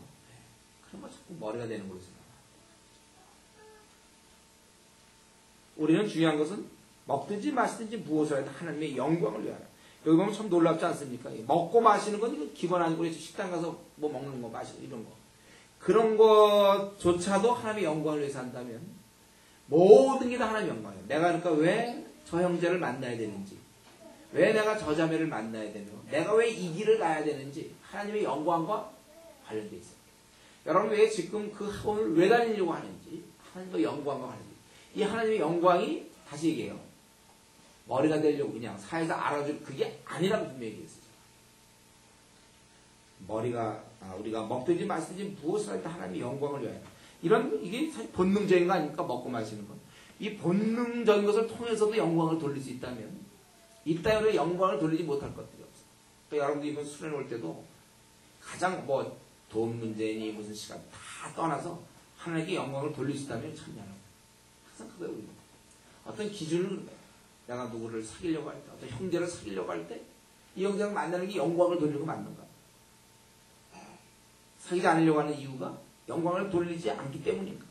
그런 거 자꾸 머리가 되는 걸로 생각합니다. 우리는 중요한 것은 먹든지 마시든지 무엇을 해도 하나님의 영광을 위하여. 여기 보면 참 놀랍지 않습니까? 먹고 마시는 건 이거 기본 아니고 식당 가서 뭐 먹는 거 마시는 이런 거 그런 것조차도 하나님의 영광을 위해서 한다면 모든 게 다 하나님의 영광이에요. 내가 그러니까 왜 저 형제를 만나야 되는지 왜 내가 저 자매를 만나야 되며 내가 왜 이 길을 가야 되는지 하나님의 영광과 관련되어 있어요. 여러분 왜 지금 그 학원을 왜 다니려고 하는지 하나님의 영광과 관련되어 있어요. 이 하나님의 영광이 다시 얘기해요. 머리가 되려고 그냥 사회에서 알아줄 그게 아니라고 분명히 얘기했어요. 우리가 먹든지 마시든지 무엇을 할 때 하나님의 영광을 위하여. 이게 사실 본능적인 거 아닙니까? 먹고 마시는 건. 이 본능적인 것을 통해서도 영광을 돌릴 수 있다면 이따위로 영광을 돌리지 못할 것들이 없어요. 그러니까 여러분들이 이번 수련회 올 때도 가장 돈 문제니 무슨 시간 다 떠나서 하나님께 영광을 돌릴 수 있다면 참 잘하고 항상 그거예요. 우리는. 어떤 기준을 그런 거예요. 내가 누구를 사귀려고 할 때, 어떤 형제를 사귀려고 할 때 이 형제를 만나는 게 영광을 돌리고 맞는가? 사귀지 않으려고 하는 이유가 영광을 돌리지 않기 때문인가?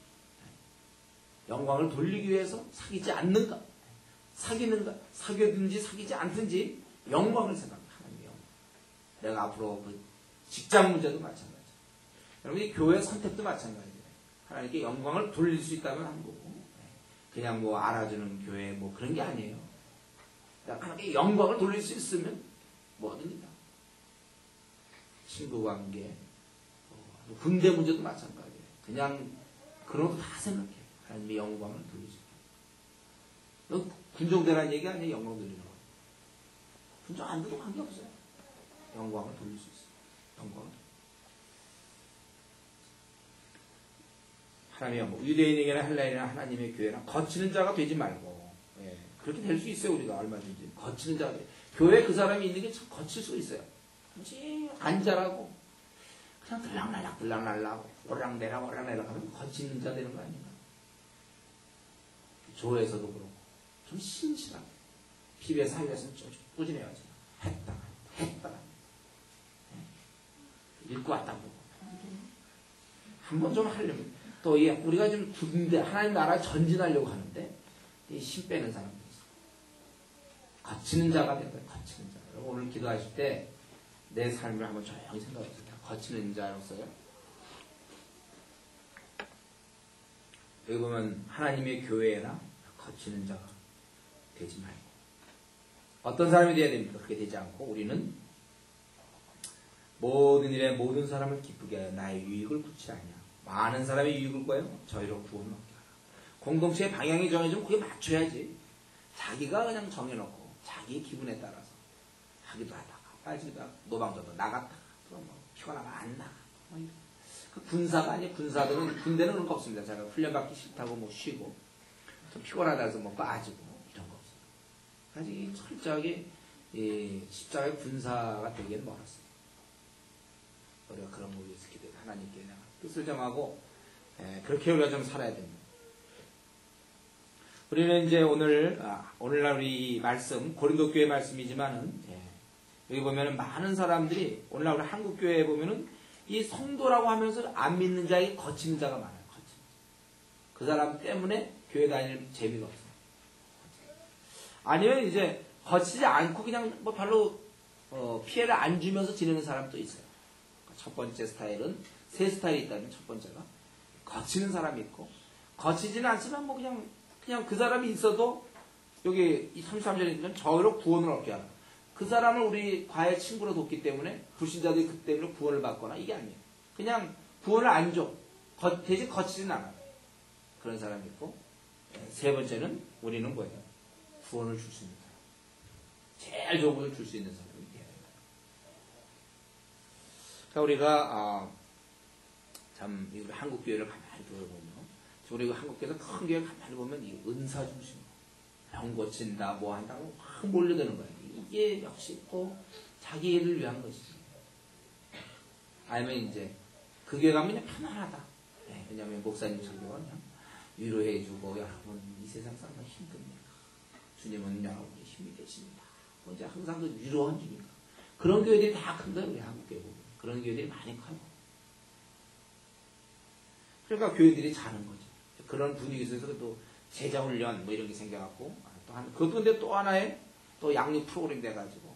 영광을 돌리기 위해서 사귀지 않는가? 사귀는가? 사귀든지 사귀지 않든지 영광을 생각합니다. 하나님의 영광. 내가 앞으로 그 직장 문제도 마찬가지예요. 여러분 이 교회 선택도 마찬가지예요. 하나님께 영광을 돌릴 수 있다면 한 거고 그냥 뭐 알아주는 교회 뭐 그런 게 아니에요. 하나님께 영광을 돌릴 수 있으면 뭐든지다. 친구 관계, 군대 문제도 마찬가지예요. 그냥 그런 것도 다 생각해요. 하나님의 영광을 돌릴 수 있다. 군종대라는 얘기 아니에요. 영광 돌리는 거. 군종 안 돼도 관계없어요. 영광을 돌릴 수 있어요. 영광을. 하나님의 영광. 유대인에게나 헬라인이나 하나님의 교회나 거치는 자가 되지 말고 예. 그렇게 될 수 있어요. 우리가 얼마든지. 거치는 자가 돼. 교회 그 사람이 있는 게 참 거칠 수 있어요. 안 자라고 그냥 들락날락 오락내락 하면 거치는 자 되는 거 아닌가. 조에서도 그렇고 좀 신실하게 피배 사회에서는 좀 꾸준해야지. 했다 읽고 왔다 보고 한번 좀 하려면 또 우리가 좀 군대 하나님 나라 전진하려고 하는데 힘 빼는 사람들이 있어. 거치는 자가 된다. 거치는 자. 여러분 오늘 기도하실 때 내 삶을 한번 조용히 생각해보세요. 거치는 자로서요. 여기 보면 하나님의 교회나 거치는 자가 되지 말고 어떤 사람이 되어야 됩니까? 그렇게 되지 않고 우리는 모든 일에 모든 사람을 기쁘게 하여 나의 유익을 구치 아니야. 많은 사람의 유익을 구하여 저희로 구원을 얻게 하라. 공동체의 방향이 정해지면 그게 맞춰야지. 자기가 그냥 정해놓고 자기 기분에 따라서 하기도 하다가 빠지기도 하고 노방전도 나갔다가 또 뭐 피곤하면 안 나가. 그 군사가 아니에요. 군사들은 군대는 그런 거 없습니다. 제가 훈련받기 싫다고 뭐 쉬고 좀 피곤하다 해서 뭐 빠지고 이런 거 없어요. 아직 이 철저하게 십자가의 군사가 되기에는 멀었어요. 우리가 그런 거에 있게 되고 하나님께 뜻을 정하고 그렇게 우리가 좀 살아야 됩니다. 우리는 이제 오늘날 우리 말씀 고린도 교회 말씀이지만은 여기 보면은 많은 사람들이 오늘날 우리 한국 교회에 보면은 이 성도라고 하면서 안 믿는 자에게 거치는 자가 많아요. 그 사람 때문에 교회 다닐 재미가 없어요. 아니면 이제 거치지 않고 그냥 뭐 별로 피해를 안 주면서 지내는 사람도 있어요. 첫 번째 스타일은 세 스타일이 있다면 첫 번째가 거치는 사람이 있고 거치지는 않지만 뭐 그냥 그 사람이 있어도 여기 33절에 있는 저희로 구원을 얻게 하라. 그 사람을 우리 과의 친구로 뒀기 때문에 불신자들이 그 때문에 구원을 받거나 이게 아니에요. 그냥 구원을 안 줘. 대신 거치지는 않아요. 그런 사람이 있고 세 번째는 우리는 뭐예요? 구원을 줄 수 있는 사람. 제일 좋은 것을 줄 수 있는 사람이 돼야 됩니다. 자, 우리가 참 우리 한국 교회를 가만히 보면 우리가 한국교회에서 큰 교회 가만히 보면 이 은사 중심, 병 고친다, 뭐 한다고 확 몰려드는 거예요. 이게 역시 또 자기 일을 위한 것이지. 아니면 이제 그 교회 가면 그냥 편안하다. 왜냐하면 목사님 설교가 그냥 위로해주고 여러분 이 세상 사람은 힘듭니다. 주님은 여러분의 힘이 되십니다. 이제 항상 그 위로한 주니까 그런 교회들이 다 큰 거예요. 우리 한국 교회 보면 그런 교회들이 많이 커요. 그러니까 교회들이 자는 거죠. 그런 분위기 속에서 또 제자훈련 뭐 이런 게 생겨갖고 그것도 근데 또 하나의 또 양육 프로그램 돼가지고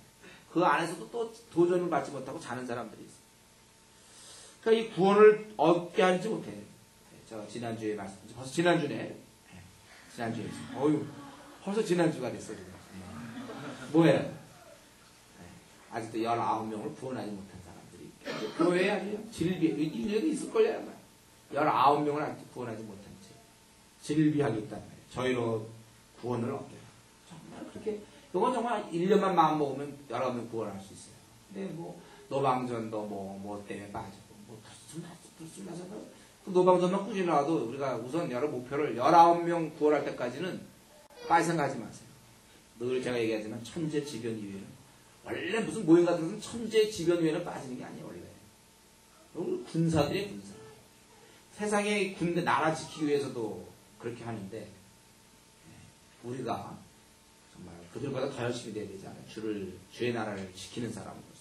그 안에서도 또 도전을 받지 못하고 자는 사람들이 있어요. 그러니까 이 구원을 얻게 하지 못해요. 제가 지난주에 말씀드렸죠. 벌써 지난주에 벌써 지난주가 됐어요. 뭐예요? 아직도 19명을 구원하지 못한 사람들이 교회에 아주 질비 인력이 있을걸요 아마 19명을 아직 구원하지 못한 채 질비하게 있단 말이에요. 저희로 구원을 얻게 정말 그렇게 이건 정말 1년만 마음 먹으면 19명 구원할 수 있어요. 근데 뭐 노방전도 뭐 때문에 빠지고 뭐 불순나서 그 노방전만 꾸준히 나와도 우리가 우선 여러 목표를 19명 구원할 때까지는 빨리 생각하지 마세요. 늘 제가 얘기하지만 천재지변 이외에는 원래 무슨 모임 같은 것은 천재지변 이외에는 빠지는 게 아니에요. 원래 군사들의 군사 세상의 군대 나라 지키기 위해서도 그렇게 하는데 우리가 정말 그들보다 더 열심히 돼야 되지 않아요? 주의 나라를 지키는 사람으로서.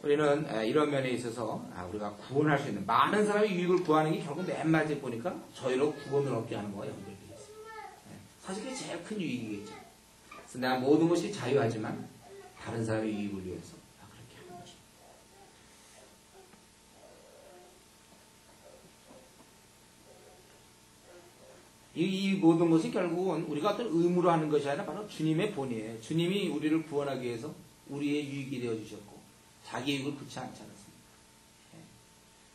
우리는 이런 면에 있어서 우리가 구원할 수 있는 많은 사람이 유익을 구하는 게 결국 맨 마지막에 보니까 저희로 구원을 얻게 하는 거와 연결되어 있어요. 사실 그게 제일 큰 유익이겠죠. 그래서 내가 모든 것이 자유하지만 다른 사람의 유익을 위해서 그렇게 하는 거죠. 이 모든 것이 결국은 우리가 어떤 의무로 하는 것이 아니라 바로 주님의 본이에요. 주님이 우리를 구원하기 위해서 우리의 유익이 되어 주셨고 자기 유익을 그치 않지 않았습니다.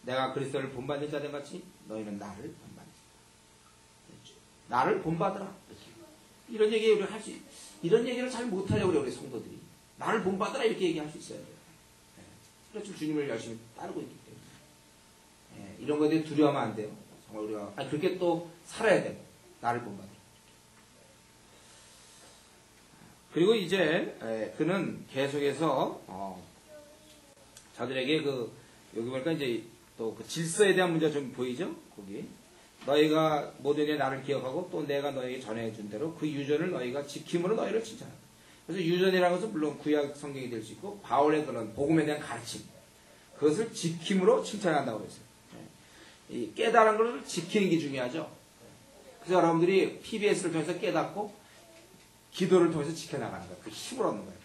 내가 그리스도를 본받는 자들 같이 너희는 나를 본받으라. 나를 본받으라. 이런 얘기 우리가 이런 얘기를 잘 못하려고 그래요, 우리 성도들이. 나를 본받으라 이렇게 얘기할 수 있어야 돼요. 그래서 주님을 열심히 따르고 있기 때문에. 이런 것에 대해 두려워하면 안 돼요. 정말 우리가 그렇게 또 살아야 되고 나를 본받으라. 그리고 이제 그는 계속해서 저들에게 여기 보니까 이제 또 그 질서에 대한 문제가 좀 보이죠? 거기. 너희가 모든 게 나를 기억하고 또 내가 너희에게 전해준 대로 그 유전을 너희가 지킴으로 너희를 칭찬한다. 그래서 유전이라는 것은 물론 구약 성경이 될 수 있고 바울의 그런 복음에 대한 가르침 그것을 지킴으로 칭찬한다고 했어요. 이 깨달은 것을 지키는 게 중요하죠. 그래서 여러분들이 PBS를 통해서 깨닫고 기도를 통해서 지켜나가는 거예요. 그 힘을 얻는 거예요.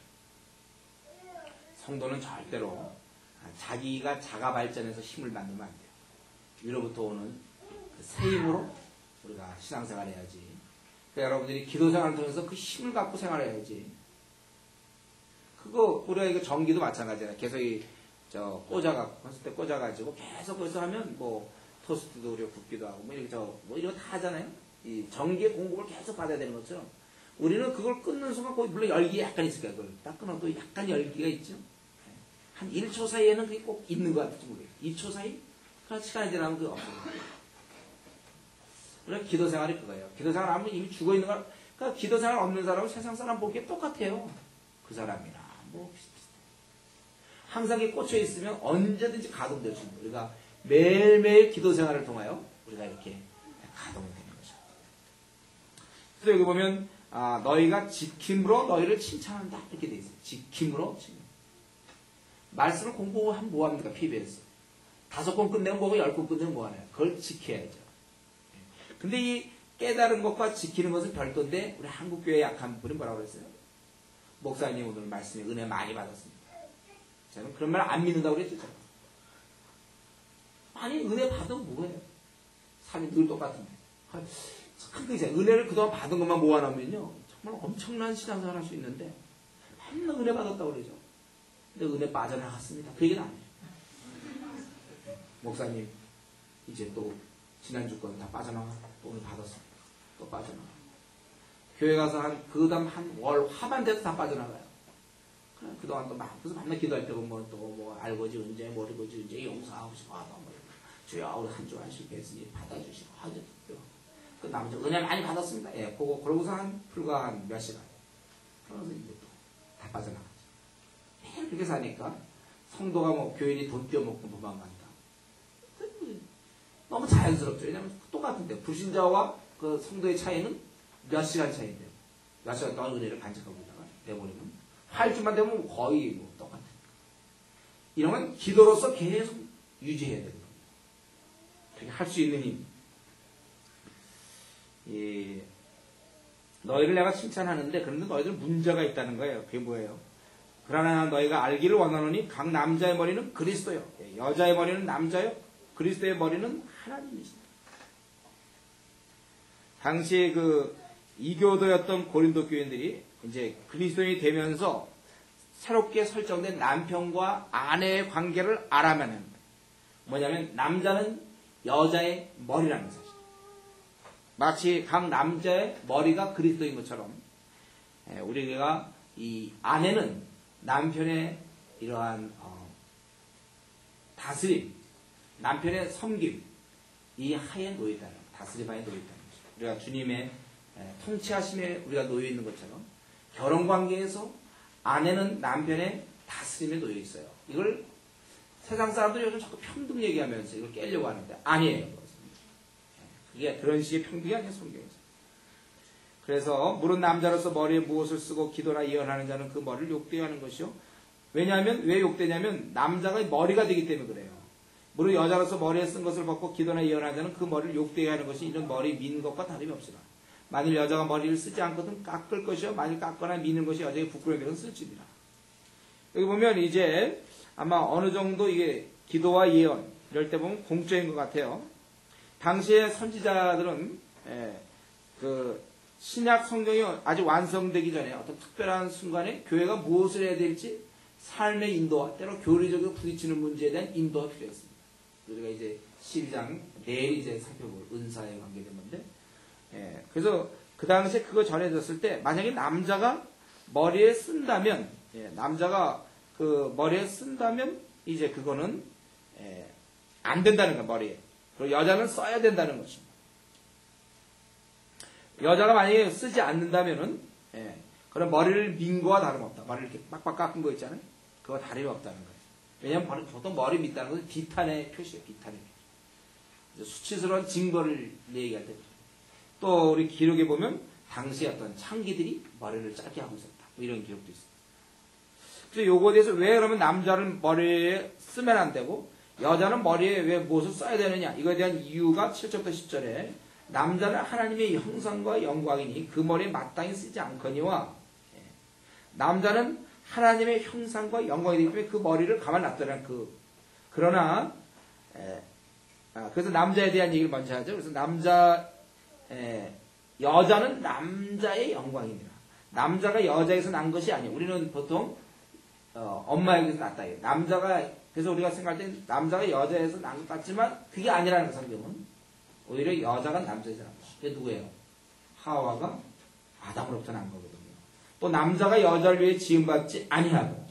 성도는 절대로 자기가 자가 발전해서 힘을 만들면 안 돼요. 위로부터 오는 그 새 힘으로 우리가 신앙생활 해야지. 그러니까 여러분들이 기도생활을 통해서 그 힘을 갖고 생활해야지. 그거 우리가 이거 전기도 마찬가지잖아요. 계속 꽂아갖고 콘센트에 꽂아가지고 계속 거기서 하면 뭐 토스트도 우리가 굽기도 하고 뭐 이렇게 뭐 이런 거 다 하잖아요. 이 전기의 공급을 계속 받아야 되는 것처럼 우리는 그걸 끊는 순간 거기 물론 열기가 약간 있을 거예요. 그걸 딱 끊어도 약간 열기가 있죠. 한 1초 사이에는 그게 꼭 있는 것 같을지 모르겠어요. 2초 사이? 그런 시간이 지나면 그게 없어요. 우리가 기도 생활이 그거예요. 기도 생활 하면 이미 죽어 있는 걸, 그러니까 기도 생활 없는 사람은 세상 사람 보기에 똑같아요. 그 사람이나 뭐 비슷비슷해. 항상 이게 꽂혀 있으면 언제든지 가동될 수 있는 거예요. 우리가 매일매일 기도 생활을 통하여 우리가 이렇게 가동이 되는 거죠. 그래서 여기 보면 너희가 지킴으로 너희를 칭찬한다 이렇게 돼 있어요. 지킴으로 칭찬. 말씀을 공부하면 뭐합니까? PBS 5권 끝내면 뭐고 10권 끝내면 뭐하나요? 그걸 지켜야죠. 근데 이 깨달은 것과 지키는 것은 별도인데 우리 한국교회 약한 분이 뭐라고 그랬어요? 목사님 오늘 말씀에 은혜 많이 받았습니다. 저는 그런 말 안 믿는다고 그랬죠. 아니 은혜 받으면 뭐예요? 삶이 늘 똑같은데. 참 그게 은혜를 그동안 받은 것만 모아놓으면요 정말 엄청난 신앙생활 할 수 있는데 맨날 은혜 받았다고 그러죠. 근데 은혜 빠져나갔습니다. 그 얘기는 아니에요. 목사님 이제 또 지난주 건 다 빠져나가. 또 오늘 받았습니다. 또 빠져나가. 교회 가서 그다음 한 월 하반 돼서 다 빠져나가요. 그동안 또 막 그래서 맨날 기도할 때 보면 또 뭐 알고지 언제 모르고지 언제 용서하고 싶어 하고 뭐 주여 우리 한 주 안 실패했으니 받아주시고 하죠. 그 나머지 은혜 많이 받았습니다. 예, 그러고서 불과 한 몇 시간. 그러면서 이제 또 다 빠져나가죠. 매일 그렇게 사니까 성도가 뭐 교인이 돈 떼어먹고 도망간다. 너무 자연스럽죠. 왜냐하면 똑같은데 불신자와 그 성도의 차이는 몇 시간 차이인데요. 몇 시간 동안 은혜를 간직하고 있다가 내버리면 할주만 되면 거의 뭐 똑같아요. 이런 건 기도로서 계속 유지해야 되는 겁니다. 그렇게 할 수 있는 힘. 너희를 내가 칭찬하는데 그런데 너희들 문제가 있다는 거예요. 그게 뭐예요? 그러나 너희가 알기를 원하노니 각 남자의 머리는 그리스도요. 여자의 머리는 남자요. 그리스도의 머리는 하나님이십니다. 당시에 그 이교도였던 고린도 교인들이 이제 그리스도인이 되면서 새롭게 설정된 남편과 아내의 관계를 알아내는 거예요. 뭐냐면 남자는 여자의 머리라는 사실. 마치 각 남자의 머리가 그리스도인 것처럼 우리가 이 아내는 남편의 이러한 다스림, 남편의 섬김, 이 하에 놓여있다는 거예요. 다스림 하에 놓여있다는 거죠. 우리가 주님의 통치하심에 우리가 놓여있는 것처럼 결혼관계에서 아내는 남편의 다스림에 놓여있어요. 이걸 세상 사람들이 요즘 자꾸 평등 얘기하면서 이걸 깨려고 하는데 아니에요. 이게 그런 식의 평등이 아니야, 성경에서. 그래서 물은 남자로서 머리에 무엇을 쓰고 기도나 예언하는 자는 그 머리를 욕되게 하는 것이요. 왜냐하면 왜 욕되냐면 남자가 머리가 되기 때문에 그래요. 물은 여자로서 머리에 쓴 것을 벗고 기도나 예언하는 자는 그 머리를 욕되게 하는 것이 이런 머리 미는 것과 다름이 없으나 만일 여자가 머리를 쓰지 않거든 깎을 것이요 만일 깎거나 미는 것이 여자에게 부끄러운 것은 쓸지니라. 여기 보면 이제 아마 어느 정도 이게 기도와 예언 이럴 때 보면 공적인 것 같아요. 당시의 선지자들은 그 신약 성경이 아직 완성되기 전에 어떤 특별한 순간에 교회가 무엇을 해야 될지 삶의 인도와 때로 교리적으로 부딪히는 문제에 대한 인도가 필요했습니다. 우리가 이제 12장 내일 이제 살펴볼 은사에 관계된 건데, 그래서 그 당시에 그거 전해졌을 때 만약에 남자가 머리에 쓴다면, 남자가 그 머리에 쓴다면 이제 그거는 안 된다는 거야, 머리에. 그리고 여자는 써야 된다는 것입니다. 여자가 만약에 쓰지 않는다면은, 그런 머리를 민 거와 다름없다. 머리를 이렇게 빡빡 깎은 거 있잖아요. 그거 다름이 없다는 거예요. 왜냐하면 보통 머리 밑다는 것은 비탄의 표시예요. 비탄의 표시. 수치스러운 증거를 얘기할 때. 또 우리 기록에 보면 당시 어떤 창기들이 머리를 짧게 하고 있었다. 뭐 이런 기록도 있어요. 그래서 요거에 대해서 왜 그러면 남자는 머리에 쓰면 안 되고 여자는 머리에 왜 무엇을 써야 되느냐. 이거에 대한 이유가 7절부터 10절에 남자는 하나님의 형상과 영광이니 그 머리에 마땅히 쓰지 않거니와 남자는 하나님의 형상과 영광이 되기 때문에 그 머리를 가만 놔두라는 그러나 그래서 남자에 대한 얘기를 먼저 하죠. 그래서 여자는 남자의 영광입니다. 남자가 여자에서 난 것이 아니에요. 우리는 보통 엄마에게서 났다. 남자가 그래서 우리가 생각할 때 남자가 여자에서 난 것 같지만 그게 아니라는 거 성경은 오히려 여자가 남자에서 난 것이. 그게 누구예요? 하와가 아담으로부터 난 거거든요. 또 남자가 여자를 위해 지음받지 아니하고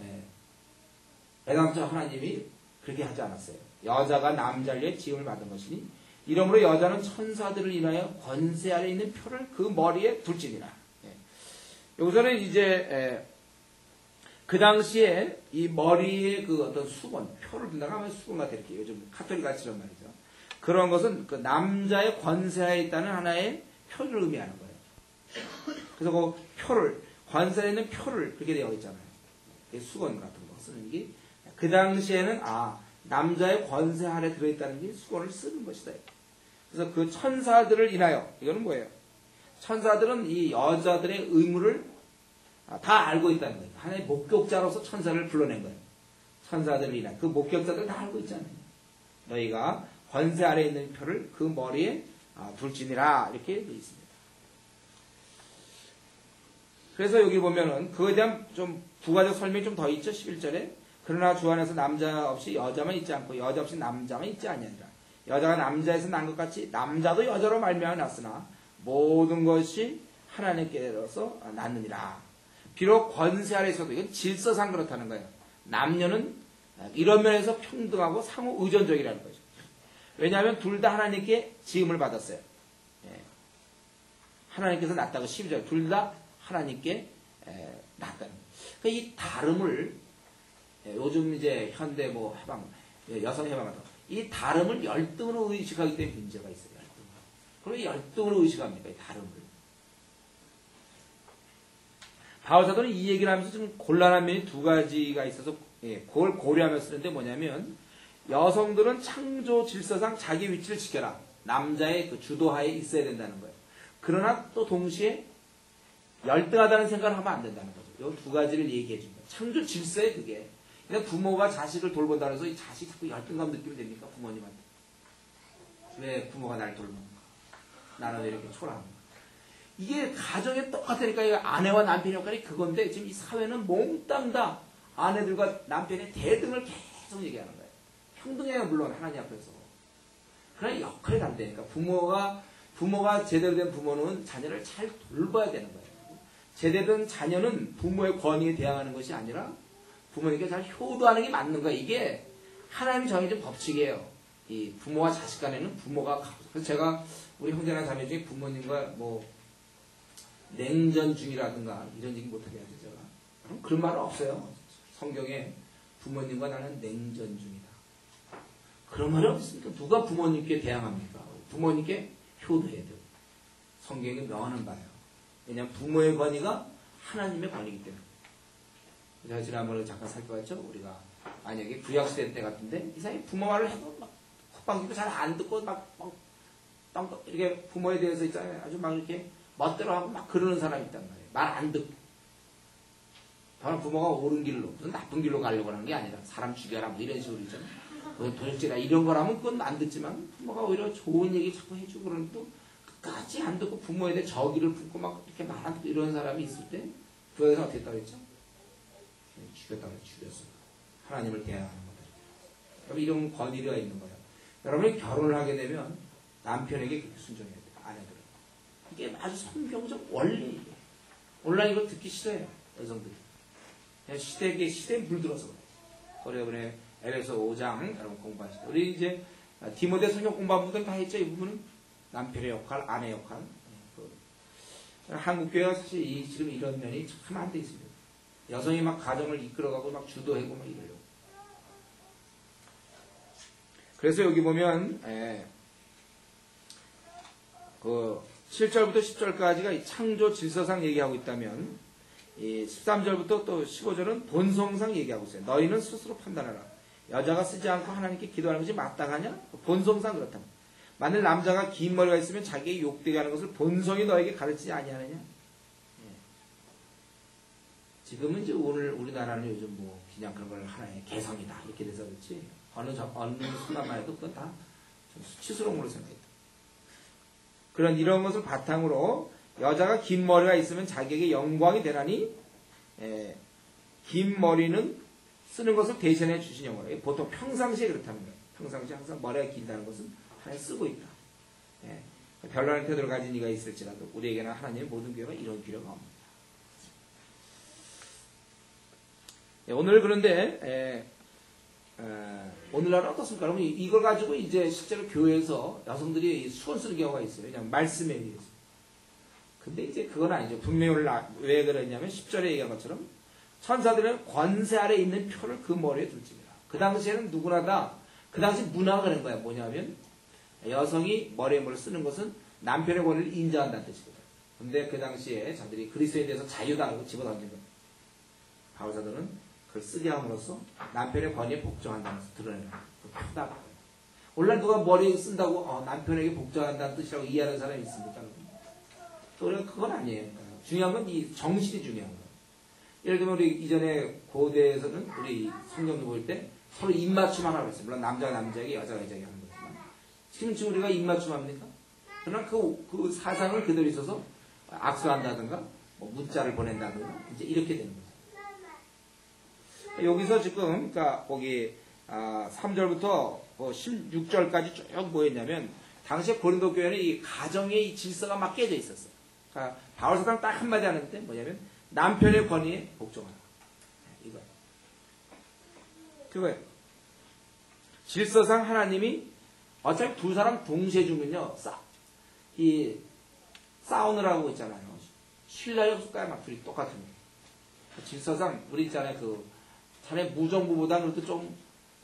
애당초 하나님이 그렇게 하지 않았어요. 여자가 남자를 위해 지음을 받은 것이니 이러므로 여자는 천사들을 인하여 권세 아래 있는 표를 그 머리에 둘지니라. 여기서는 이제 그 당시에 이 머리에 그 어떤 수건, 표를 둔다고 하면 수건 같아 이렇게 요즘 카톨릭 같이 이런 말이죠. 그런 것은 그 남자의 권세하에 있다는 하나의 표를 의미하는 거예요. 그래서 그 표를 권세에 있는 표를 그렇게 되어 있잖아요. 수건 같은 거 쓰는 게 그 당시에는 남자의 권세 아래 들어있다는 게 수건을 쓰는 것이다. 그래서 그 천사들을 인하여 이거는 뭐예요? 천사들은 이 여자들의 의무를 다 알고 있다는 거예요. 하나의 목격자로서 천사를 불러낸 거예요. 천사들을 인하여 그 목격자들 다 알고 있잖아요. 너희가 권세 아래 있는 표를 그 머리에 둘지니라 이렇게 되어 있습니다. 그래서 여기 보면은 그거에 대한 좀 부가적 설명이 좀 더 있죠. 11절에 그러나 주 안에서 남자 없이 여자만 있지 않고 여자 없이 남자만 있지 아니하니라. 여자가 남자에서 난 것 같이 남자도 여자로 말미암아 났으나 모든 것이 하나님께로서 났느니라. 비록 권세 아래 있어도 이건 질서상 그렇다는 거예요. 남녀는 이런 면에서 평등하고 상호 의존적이라는 거죠. 왜냐하면 둘 다 하나님께 지음을 받았어요. 하나님께서 낳았다고 12절 둘 다 하나님께 낳았다는 거예요. 그러니까 이 다름을 요즘 이제 현대 뭐 해방 여성 해방하다 이 다름을 열등으로 의식하기 때문에 문제가 있어요. 그럼 열등으로 의식합니까? 이 다름을. 바울 사도는 이 얘기를 하면서 좀 곤란한 면이 두 가지가 있어서 그걸 고려하면서 쓰는데 뭐냐면 여성들은 창조 질서상 자기 위치를 지켜라. 남자의 그 주도하에 있어야 된다는 거예요. 그러나 또 동시에 열등하다는 생각을 하면 안 된다는 거죠. 이 두 가지를 얘기해 준 거예요. 창조 질서에 그게. 그러니까 부모가 자식을 돌본다 해서 이 자식이 자꾸 열등감 느끼면 됩니까? 부모님한테. 왜 부모가 나를 돌보는가? 나는 왜 이렇게 초라한가? 이게 가정에 똑같으니까 아내와 남편의 역할이 그건데 지금 이 사회는 몽땅 다 아내들과 남편의 대등을 계속 얘기하는 거예요. 평등해요, 물론 하나님 앞에서. 그러나 역할이 다르다니까. 부모가 제대로 된 부모는 자녀를 잘 돌봐야 되는 거예요. 제대로 된 자녀는 부모의 권위에 대항하는 것이 아니라 부모님께 잘 효도하는 게 맞는 거예요. 이게 하나님이 정해진 법칙이에요. 이 부모와 자식 간에는 부모가 그래서 제가 우리 형제나 자매 중에 부모님과 뭐 냉전 중이라든가 이런 얘기 못하게 하죠. 제가 그런 말은 없어요. 성경에 부모님과 나는 냉전 중이다. 그런 말이 어디 있습니까? 누가 부모님께 대항합니까? 부모님께 효도해야 되고. 성경이 명하는 바예요. 왜냐하면 부모의 권위가 하나님의 권위이기 때문에. 제가 지난번에 잠깐 살펴봤죠. 우리가 만약에 구약시대 때 같은데 이 사람이 부모 말을 해도 막 헛방귀도 잘 안 듣고 막 이렇게 부모에 대해서 있잖아요. 아주 막 이렇게 멋대로 하고 막 그러는 사람이 있단 말이에요. 말 안 듣고. 저는 부모가 옳은 길로, 무슨 나쁜 길로 가려고 하는 게 아니라 사람 죽여라 뭐 이런 식으로 있잖아요. 도적질이라 이런 거라면 그건 안 듣지만 부모가 오히려 좋은 얘기 자꾸 해주고 그러면 또 끝까지 안 듣고 부모에 대해 저기를 품고 막 이렇게 말 안 듣고 이런 사람이 있을 때 그에서 어떻게 했다고 했죠? 죽였다고 했죠. 죽였어. 하나님을 대하는 거다. 여러분 이런 권위가 있는 거예요. 여러분이 결혼을 하게 되면 남편에게 그렇게 순종해야 돼요. 아내들은. 이게 아주 성경적 원리예요. 오늘날 이거 듣기 싫어요. 여성들이. 그냥 시대에 물들어서 그래요. 우리 이번에 에베소 5장 여러분 공부하시죠. 우리 이제 디모데 성경 공부한 분들 다 했죠. 이 부분은 남편의 역할, 아내 역할. 한국 교회가 사실 지금 이런 면이 참 안 돼 있습니다. 여성이 막 가정을 이끌어가고 막 주도하고 막 이래요. 그래서 여기 보면 그 7절부터 10절까지가 창조 질서상 얘기하고 있다면 이 13절부터 또 15절은 본성상 얘기하고 있어요. 너희는 스스로 판단하라. 여자가 쓰지 않고 하나님께 기도하는 것이 마땅하냐? 본성상 그렇다. 만일 남자가 긴 머리가 있으면 자기의 욕되게 하는 것을 본성이 너에게 가르치지 아니하느냐? 지금은 이제 오늘 우리나라는 요즘 뭐 그냥 그런 걸 하나의 개성이다 이렇게 돼서 그렇지 어느 순간만 해도 그건 다 좀 수치스러운 걸로 생각했다. 그런 이런 것을 바탕으로 여자가 긴 머리가 있으면 자기에게 영광이 되나니 긴 머리는 쓰는 것을 대신해 주신 영광. 보통 평상시에 그렇답니다. 평상시에 항상 머리가 길다는 것은 하나님 쓰고 있다. 별난의 태도를 가진 이가 있을지라도 우리에게는 하나님의 모든 교회가 이런 필요가 없습니다. 오늘 그런데 오늘날은 어떻습니까? 여러분 이걸 가지고 이제 실제로 교회에서 여성들이 수건 쓰는 경우가 있어요. 그냥 말씀에 의해서. 근데 이제 그건 아니죠. 분명히 오늘 왜 그랬냐면 10절에 얘기한 것처럼 천사들은 권세 아래 있는 표를 그 머리에 둘지니라. 그 당시에는 누구나 다 그 당시 문화가 그런 거야. 뭐냐면 여성이 머리에 물을 쓰는 것은 남편의 권리를 인정한다는 뜻이거든. 근데 그 당시에 자들이 그리스도에 대해서 자유다라고 집어던진 거예요. 바울사도는 그걸 쓰게 함으로써 남편의 권위에 복종한다는 것을 드러내는 표다. 오늘날 누가 머리에 쓴다고 남편에게 복종한다는 뜻이라고 이해하는 사람이 있습니까? 또 그건 아니에요. 중요한 건 이 정신이 중요한 거예요. 예를 들면 우리 이전에 고대에서는 우리 성경도 볼 때 서로 입맞춤 하라고 했어요. 물론 남자가 남자에게 여자가 여자에게 하는 거지만 지금 우리가 입맞춤 합니까? 그러나 그 사상을 그대로 있어서 악수한다든가 뭐 문자를 보낸다든가 이제 이렇게 되는 거죠. 여기서 지금 그러니까 거기 3절부터 16절까지 쭉 뭐였냐면 당시에 고린도 교회는 이 가정의 이 질서가 막 깨져 있었어요. 그러니까 바울사도는 딱 한마디 하는데 뭐냐면 남편의 권위에 복종하라. 이거예요. 그거예요. 질서상 하나님이 어차피 두 사람 동시에 주면요 싸우느라고 있잖아요. 신뢰 없을까요? 막 둘이 똑같은 거예요. 질서상 우리 있잖아요. 차라리 무정부보다 그래도 좀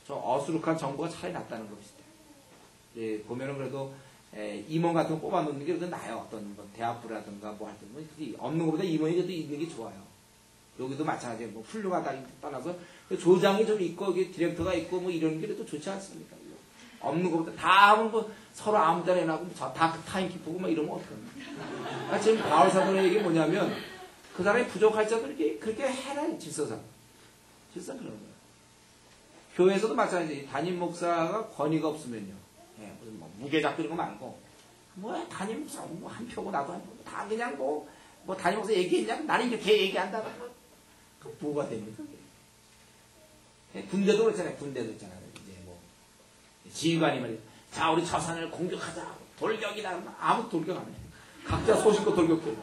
어수룩한 정부가 차라리 낫다는 거 비슷해요. 보면은 그래도 임원 같은 거 뽑아놓는 게 그래도 나아요. 어떤 뭐 대학부라든가 뭐 할 때 뭐 없는 것보다 임원이 그래도 있는 게 좋아요. 여기도 마찬가지예요. 뭐 훌륭하다 떠나서 조장이 좀 있고 디렉터가 있고 뭐 이런 게 그래도 좋지 않습니까? 없는 것보다 다 하면 뭐 서로 아무 데나 해놔고 다 타임키프고 막 이러면 어떡합니까? 지금 바울사도의 얘기 뭐냐면 그 사람이 부족할지라도 그렇게 해라. 질서상 그런 거예요. 교회에서도 마찬가지. 담임 목사가 권위가 없으면요. 무슨 뭐 무게 잡고 이런 거 말고 뭐 담임 목사 뭐 한 표고 나도 한 표고 다 그냥 뭐 담임 목사 얘기했냐? 나는 이렇게 얘기한다. 그 뭐가 됩니까? 군대도 그렇잖아요. 군대도 있잖아요. 이제 뭐 지휘관이 말이야. 자 우리 저산을 공격하자. 돌격이다. 아무도 돌격 안 해. 각자 소신껏 돌격해.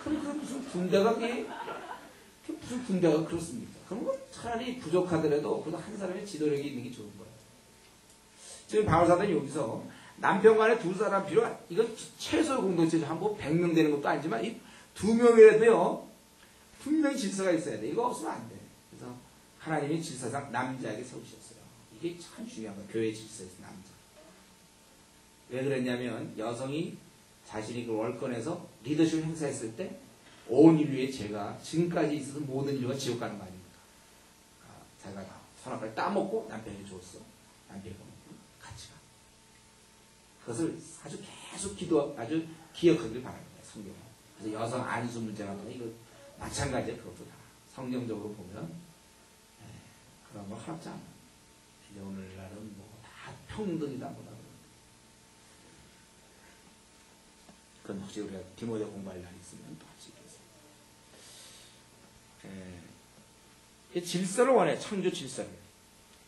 그럼 무슨 군대가 무슨 군대가 그렇습니까? 그런 건 차라리 부족하더라도 그래도 한 사람의 지도력이 있는 게 좋은 거예요. 지금 바울사도는 여기서 남편 간에 두 사람 필요한 이건 최소 공동체죠. 한 뭐 100명 되는 것도 아니지만 이 두 명이라도요 분명히 질서가 있어야 돼. 이거 없으면 안 돼. 그래서 하나님이 질서상 남자에게 세우셨어요. 이게 참 중요한 거예요. 교회 질서에서 남자. 왜 그랬냐면 여성이 자신이 그 월권에서 리더십을 행사했을 때 온 인류의 죄가 지금까지 있었던 모든 인류가 지옥 가는 거 아닙니까? 자기가 선악과를 따먹고 남편에게 줬어. 남편이 먹고 같이 가. 그것을 아주 계속 아주 기억하길 바랍니다. 성경에. 그래서 여성 안수 문제가 또 이거 마찬가지야. 그것도 다 성경적으로 보면 그런 거 하지 않아. 이제 오늘날은 뭐 다 평등이다 뭐다. 그건 혹시 우리가 디모데 공부할 날이 있으면 또 같이 있겠어요. 질서를 원해. 창조 질서를.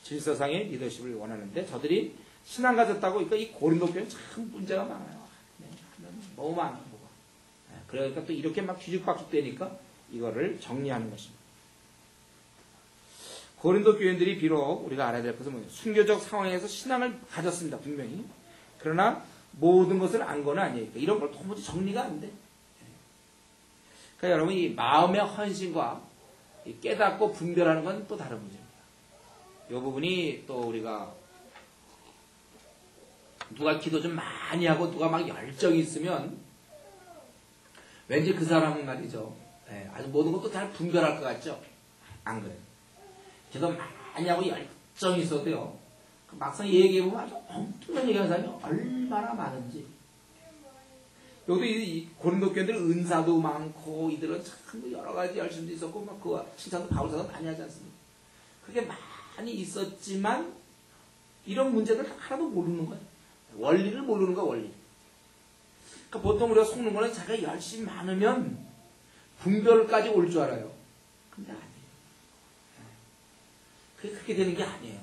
질서상의 리더십을 원하는데 저들이 신앙 가졌다고 그러니까 이 고린도 교회는 참 문제가 많아요. 너무 많아. 뭐가. 그러니까 또 이렇게 막 뒤죽박죽 되니까 이거를 정리하는 것입니다. 고린도 교인들이 비록 우리가 알아야 될 것은 뭐예요? 순교적 상황에서 신앙을 가졌습니다. 분명히. 그러나 모든 것을 안 건 아니에요. 이런 걸 도무지 정리가 안 돼. 그러니까 여러분 이 마음의 헌신과 깨닫고 분별하는 건 또 다른 문제입니다. 이 부분이 또 우리가 누가 기도 좀 많이 하고 누가 막 열정이 있으면 왠지 그 사람은 말이죠. 아주 모든 것도 잘 분별할 것 같죠? 안 그래요. 기도 많이 하고 열정이 있어도요. 막상 얘기해보면 아주 엉뚱한 얘기하는 사람이 얼마나 많은지. 여기도 이 고린도 교인들은 은사도 많고 이들은 참 여러 가지 열심도 있었고 막 그 칭찬도 바울사도 많이 하지 않습니까? 그게 많이 있었지만 이런 문제들 하나도 모르는 거예요. 원리를 모르는 거야, 원리. 그러니까 보통 우리가 속는 거는 자기가 열심히 많으면 분별까지 올 줄 알아요. 근데 아니에요. 그게 그렇게 되는 게 아니에요.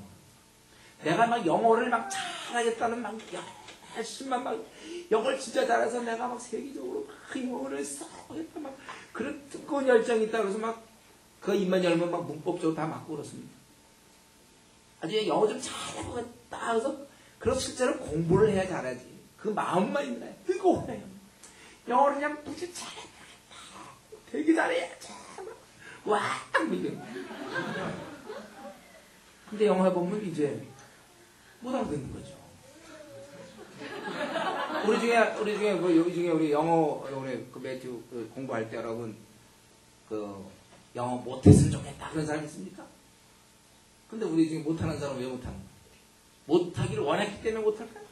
내가 막 영어를 막 잘하겠다는 막 열심히만 막 영어를 진짜 잘해서 내가 막 세계적으로 막 영어를 써야겠다 막 그런 뜨거운 열정이 있다 그래서 막 그 입만 열면 막 문법적으로 다 맞고 그렇습니다. 아주 영어 좀 잘해보겠다 해서 그래서 실제로 공부를 해야 잘하지. 그 마음만 있네. 뜨거워요. 영어를 그냥 무지 잘해보겠다. 되게 잘해야지. 와! 근데 영어 해보면 이제 못 알아듣는 거죠. 우리 중에 뭐 여기 중에 우리 영어 우리 그 매튜 그 공부할 때 여러분 그 영어 못했으면 좋겠다 그런 사람 있습니까? 근데 우리 중에 못하는 사람 왜 못하는 거야? 못하기를 원했기 때문에 못할까요?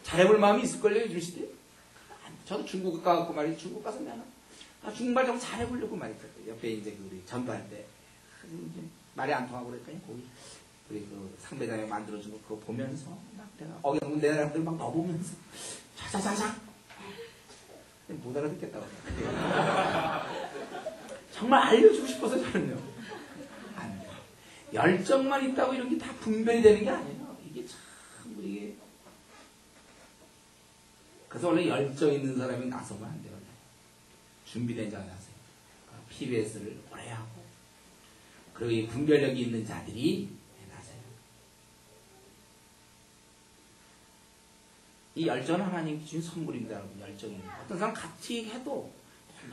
잘해볼 마음이 있을걸요 요즘 시대에? 저도 중국 가고 말이지 중국 가서 내가 중국말 좀 잘해보려고 말이죠. 옆에 이제 그 우리 전도할 때 말이 안 통하고 그랬더니 거기 우리 그 상배장에 만들어준 거 그거 보면서 막 내가 어경문 내 사람들 막 넣어보면서 자자자자 못 알아듣겠다고 정말 알려주고 싶어서 저는요 안 돼. 열정만 있다고 이런 게 다 분별이 되는 게 아니에요. 이게 참 이게 그래서 원래 열정 있는 사람이 나서면 안 돼요. 준비된 자가 나서요. PBS를 오래 하고 그리고 이 분별력이 있는 자들이 이 열정은 하나님 주신 선물입니다, 여러분. 열정이. 어떤 사람 같이 해도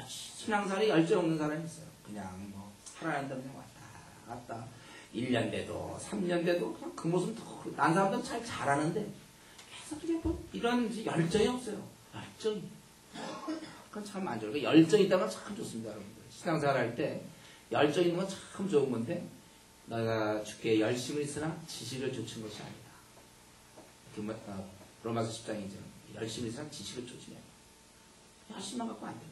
신앙생활에 열정 없는 사람이 있어요. 그냥 뭐 살아난다 그냥 왔다 갔다 1년 돼도 3년 돼도 그냥 그 모습은 난 사람들은 잘 잘하는데 계속 그냥 뭐 이런 열정이 없어요. 열정이. 그건 참 안 좋아요. 열정이 있다면 참 좋습니다, 여러분들. 신앙생활 할 때 열정 있는 건 참 좋은 건데 내가 주께 열심을 있으나 지식을 좇은 것이 아니다. 로마서 10장이죠. 열심히 해서 지식을 쫓으면 열심만 갖고 안 돼요.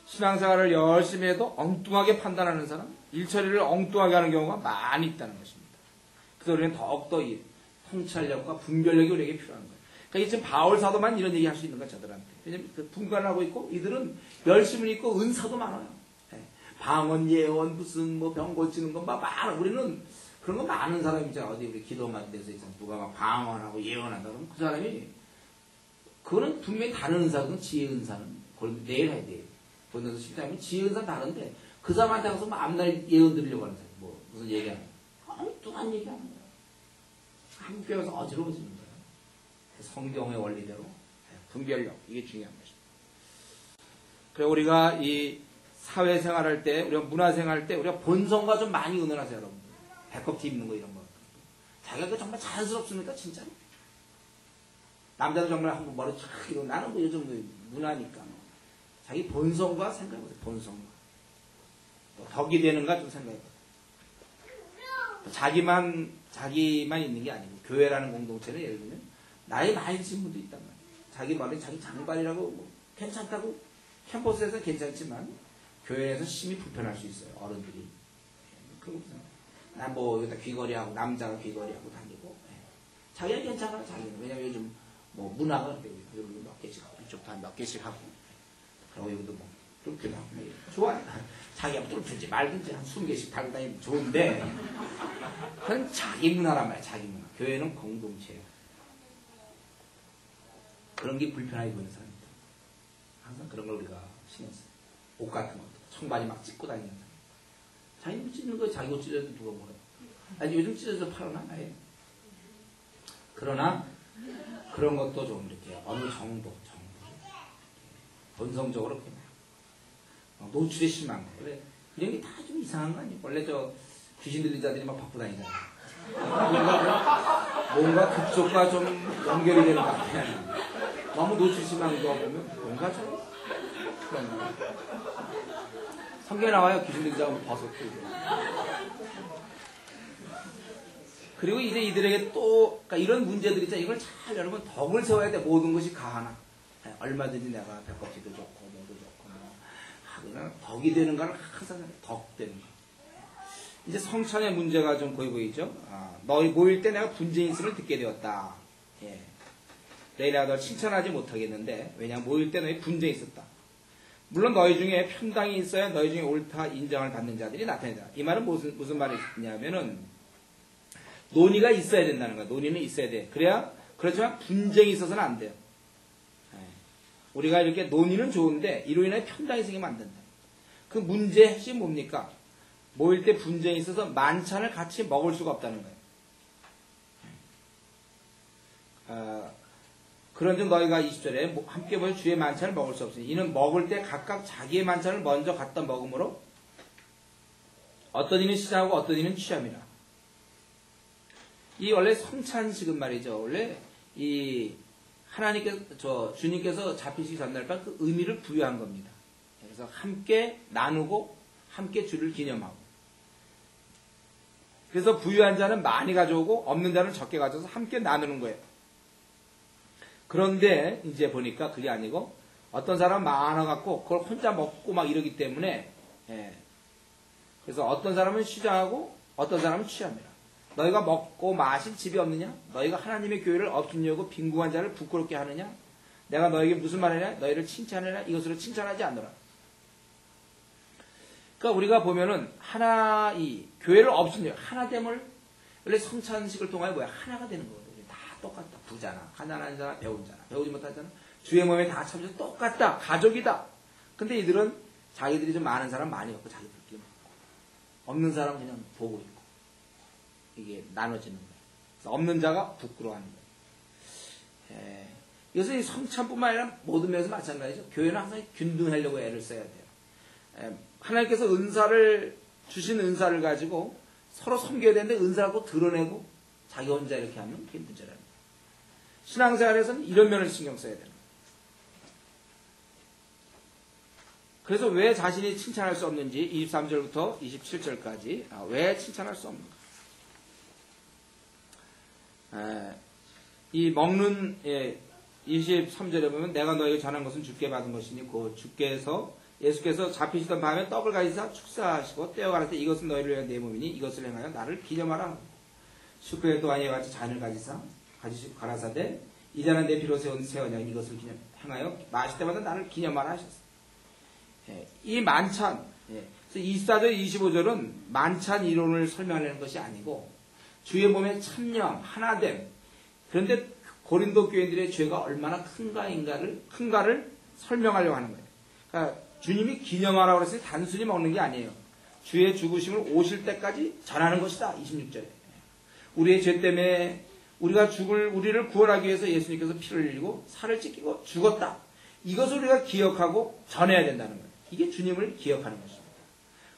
신앙생활을 열심히 해도 엉뚱하게 판단하는 사람, 일처리를 엉뚱하게 하는 경우가 많이 있다는 것입니다. 그래서 우리는 더욱더 이 통찰력과 분별력이 우리에게 필요한 거예요. 그러니까 지금 바울 사도만 이런 얘기 할 수 있는 거야, 저들한테. 왜냐면 그 분간하고 있고 이들은 열심히 있고 은사도 많아요. 방언, 예언, 무슨 뭐 병 고치는 거 막 많아. 우리는 그런 거 많은 사람이잖아. 어디 우리 기도 같은 데서 있잖아. 누가 막 방언하고 예언한다 그러면 그 사람이 그거는 분명히 다른 은사거든. 지혜 은사는. 그런데 내일 해야 돼. 본능에서 쉽다면 지혜 은사는 다른데 그 사람한테 가서 막 앞날 예언 드리려고 하는 사람. 뭐 무슨 얘기하는 거야. 엉뚱한 얘기하는 거야. 함께 와서 어지러워지는 거야. 성경의 원리대로 분별력 이게 중요한 것입니다. 그래서 우리가 이 사회생활 할 때, 우리가 문화생활 할 때, 우리가 본성과 좀 많이 의논하세요, 여러분. 배꼽티 입는 거 이런 거. 자기가 정말 자연스럽습니까 진짜로? 남자는 정말 한번 머리 쫙 이러고 나는 뭐 요즘 문화니까 자기 본성과 생각해보세요. 본성과 덕이 되는가 좀 생각해보세요. 자기만 있는 게 아니고 교회라는 공동체는 예를 들면 나이 많이 드신 분도 있단 말이에요. 자기 머리 자기 장발이라고 뭐 괜찮다고 캠퍼스에서 괜찮지만 교회에서 심히 불편할 수 있어요. 어른들이. 그런 거 난 뭐 여기다 귀걸이하고 남자가 귀걸이하고 다니고 자기는 괜찮아. 자기는 왜냐면 요즘 뭐 문화가 여기도 몇 개씩 하고 이쪽도 한 몇 개씩 하고 그리고 여기도 뭐 뚫기도 하고 좋아요. 자기가 뚫든지 말든지 한 20개씩 달고 다니면 좋은데 그건 자기 문화란 말이야. 자기 문화. 교회는 공동체예요. 그런 게 불편하게 보이는 사람입니다. 항상 그런 걸 우리가 신경 써요. 옷 같은 것도 청바지 막 찢고 다니는 사람. 자기 옷 찢는 거 자기 옷 찢어도 누가 뭐래. 아니 요즘 찢어서 팔아나? 아예. 그러나 그런 것도 좀 이렇게 어느 정도 본성적으로 이렇게 노출이 심한 거. 그래 이런 게 다 좀 이상한 거 아니에요? 원래 저 귀신 들린 자들이 막 받고 다니잖아요. 뭔가 그쪽과 좀 연결이 되는 것 같아요. 너무 노출 심한 거 보면 뭔가 좀 그런 거. 성경에 나와요. 귀신 들린 자가 벗었고. 그리고 이제 이들에게 또 그러니까 이런 문제들이 있잖아요. 이걸 잘 여러분 덕을 세워야 돼. 모든 것이 가하나. 얼마든지 내가 배꼽티도 좋고 뭐도 좋고 그냥 덕이 되는 거는 항상 덕되는 거. 이제 성찬의 문제가 좀 보이죠. 너희 모일 때 내가 분쟁이 있음을 듣게 되었다. 예. 내가 너 칭찬하지 못하겠는데 왜냐 모일 때 너희 분쟁이 있었다. 물론 너희 중에 편당이 있어야 너희 중에 옳다 인정을 받는 자들이 나타낸다. 이 말은 무슨 말이냐면은 논의가 있어야 된다는 거야. 논의는 있어야 돼. 그래야 그렇지만 분쟁이 있어서는 안 돼요. 우리가 이렇게 논의는 좋은데 이로 인해 편당이 생기면 안 된다. 그 문제의 핵심이 뭡니까? 모일 때 분쟁이 있어서 만찬을 같이 먹을 수가 없다는 거예요. 그런즉 너희가 20절에 함께 모여 주의 만찬을 먹을 수 없으니 이는 먹을 때 각각 자기의 만찬을 먼저 갖다 먹음으로 어떤 이는 시작하고 어떤 이는 취함이라. 이 원래 성찬식은 말이죠. 원래 이 주님께서 잡히시기 전날밤 그 의미를 부여한 겁니다. 그래서 함께 나누고 함께 주를 기념하고. 그래서 부유한 자는 많이 가져오고 없는 자는 적게 가져서 함께 나누는 거예요. 그런데 이제 보니까 그게 아니고 어떤 사람은 많아갖고 그걸 혼자 먹고 막 이러기 때문에 그래서 어떤 사람은 시작하고 어떤 사람은 취합니다. 너희가 먹고 마실 집이 없느냐? 너희가 하나님의 교회를 없으려고 빈궁한 자를 부끄럽게 하느냐? 내가 너에게 무슨 말이냐? 너희를 칭찬하느냐? 이것으로 칭찬하지 않노라. 그러니까 우리가 보면은 교회를 없으려고 하나됨을 원래 성찬식을 통하여 뭐야? 하나가 되는 거거든요. 다 똑같다. 부자나 가난한 자나 배운 자나 배우지 못하잖아. 주의 몸에 다 참여해서 똑같다. 가족이다. 근데 이들은 자기들이 좀 많은 사람 많이 갖고 자기들끼리 먹고 없는 사람 그냥 보고 있고 이게 나눠지는 거예요. 그래서 없는 자가 부끄러워하는 거예요. 그래서 이 성찬뿐만 아니라 모든 면에서 마찬가지죠. 교회는 항상 균등하려고 애를 써야 돼요. 하나님께서 주신 은사를 가지고 서로 섬겨야 되는데 은사를 또 드러내고 자기 혼자 이렇게 하면 그게 문제라는 거예요. 신앙생활에서는 이런 면을 신경 써야 되는 거예요. 그래서 왜 자신이 칭찬할 수 없는지 23절부터 27절까지 왜 칭찬할 수 없는가? 이 먹는 23절에 보면 내가 너에게 전한 것은 주께 받은 것이니 그 예수께서 잡히시던 밤에 떡을 가지사 축사하시고 떼어가라되 이것은 너희를 위한 내 몸이니 이것을 행하여 나를 기념하라. 슈크에 또한 이와 같이 잔을 가지시고 가라사대 이 잔은 내 피로 세운 새 언약 이것을 행하여 마실 때마다 나를 기념하라 하셨어요. 이 만찬 24절 25절은 만찬 이론을 설명하는 것이 아니고 주의 몸에 참념 하나됨. 그런데 고린도 교인들의 죄가 얼마나 큰가를 설명하려고 하는 거예요. 그러니까 주님이 기념하라고 그랬을 때 단순히 먹는 게 아니에요. 주의 죽으심을 오실 때까지 전하는 것이다. 26절에. 우리의 죄 때문에 우리를 구원하기 위해서 예수님께서 피를 흘리고 살을 찢기고 죽었다. 이것을 우리가 기억하고 전해야 된다는 거예요. 이게 주님을 기억하는 것입니다.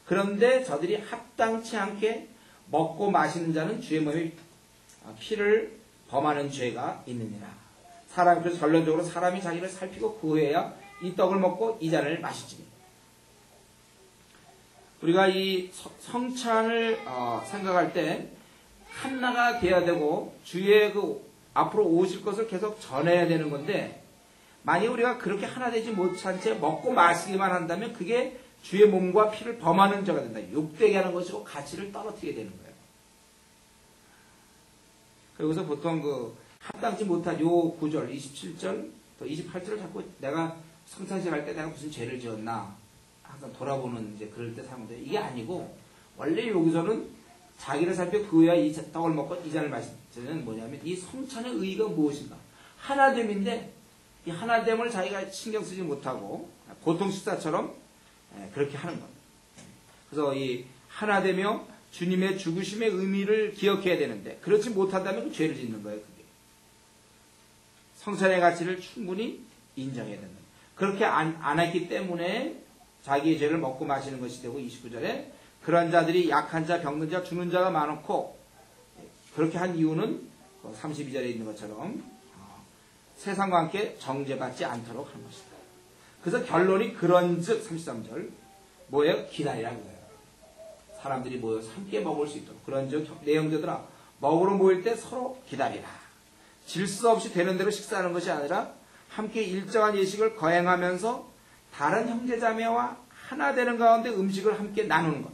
그런데 저들이 합당치 않게 먹고 마시는 자는 주의 몸에 피를 범하는 죄가 있느니라. 그래서 결론적으로 사람이 자기를 살피고 구해야 이 떡을 먹고 이 잔을 마시지. 우리가 이 성찬을 생각할 때 하나가 돼야 되고 주의 앞으로 오실 것을 계속 전해야 되는 건데, 만약 우리가 그렇게 하나 되지 못한 채 먹고 마시기만 한다면 그게 주의 몸과 피를 범하는 죄가 된다. 욕되게 하는 것이고 가치를 떨어뜨리게 되는 거예요. 그래서 보통 합당치 못한 요 9절, 27절, 또 28절을 자꾸 내가 성찬식 할 때 내가 무슨 죄를 지었나 항상 돌아보는 이제 그럴 때 사용돼. 이게 아니고 원래 여기서는 자기를 살펴 그야 이 떡을 먹고 이 잔을 마시는 뭐냐면 이 성찬의 의의가 무엇인가? 하나됨인데 이 하나됨을 자기가 신경 쓰지 못하고 보통 식사처럼 그렇게 하는 겁니다. 그래서 이 하나되며 주님의 죽으심의 의미를 기억해야 되는데 그렇지 못한다면 그 죄를 짓는 거예요. 그게 성찬의 가치를 충분히 인정해야 된다. 그렇게 안 했기 때문에 자기의 죄를 먹고 마시는 것이 되고, 29절에 그런 자들이 약한 자, 병든 자, 죽는 자가 많고, 그렇게 한 이유는 32절에 있는 것처럼 세상과 함께 정죄받지 않도록 하는 것이다. 그래서 결론이 그런즉 33절 뭐예요? 기다리라는 거예요. 사람들이 모여서 함께 먹을 수 있도록. 그런즉 내 형제들아 먹으러 모일 때 서로 기다리라. 질서 없이 되는 대로 식사하는 것이 아니라 함께 일정한 예식을 거행하면서 다른 형제자매와 하나 되는 가운데 음식을 함께 나누는 것.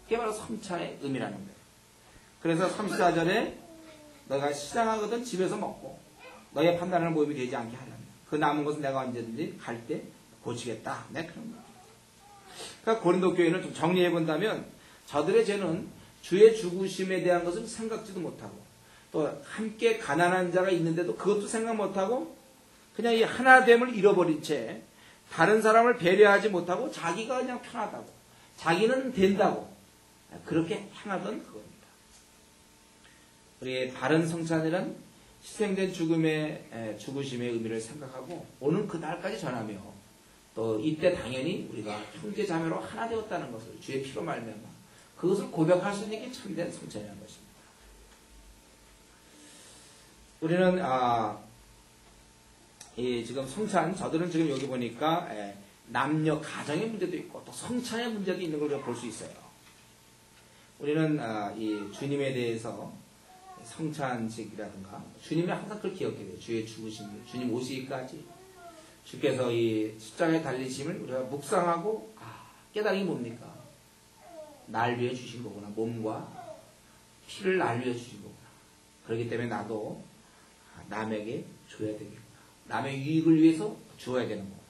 그게 바로 성찬의 의미라는 거예요. 그래서 34절에 너가 시장하거든 집에서 먹고 너의 판단하는 모임이 되지 않게 하려면 그 남은 것은 내가 언제든지 갈 때 고치겠다. 네, 그런 거예요. 그러니까 고린도 교회는 좀 정리해 본다면 저들의 죄는 주의 죽으심에 대한 것을 생각지도 못하고 또 함께 가난한 자가 있는데도 그것도 생각 못하고 그냥 이 하나됨을 잃어버린 채 다른 사람을 배려하지 못하고 자기가 그냥 편하다고 자기는 된다고 그렇게 행하던 그겁니다. 우리의 바른 성찬이란 희생된 죽으심의 의미를 생각하고 오는 그 날까지 전하며 또 이때 당연히 우리가 형제 자매로 하나 되었다는 것을 주의 피로 말미암아 그것을 고백할 수 있는 게 참된 성찬이라는 것입니다. 우리는 지금 성찬 저들은 지금 여기 보니까 남녀 가정의 문제도 있고 또 성찬의 문제도 있는 걸 볼 수 있어요. 우리는 이 주님에 대해서 성찬식이라든가 주님이 항상 그걸 기억해야 돼요. 주의 죽으심을 주님 오시기까지 주께서 이 십자가에 달리심을 우리가 묵상하고 깨달음이 뭡니까? 날 위해 주신 거구나. 몸과 피를 날 위해 주신 거구나. 그렇기 때문에 나도 남에게 줘야 되겠구나. 남의 유익을 위해서 주어야 되는 거구나.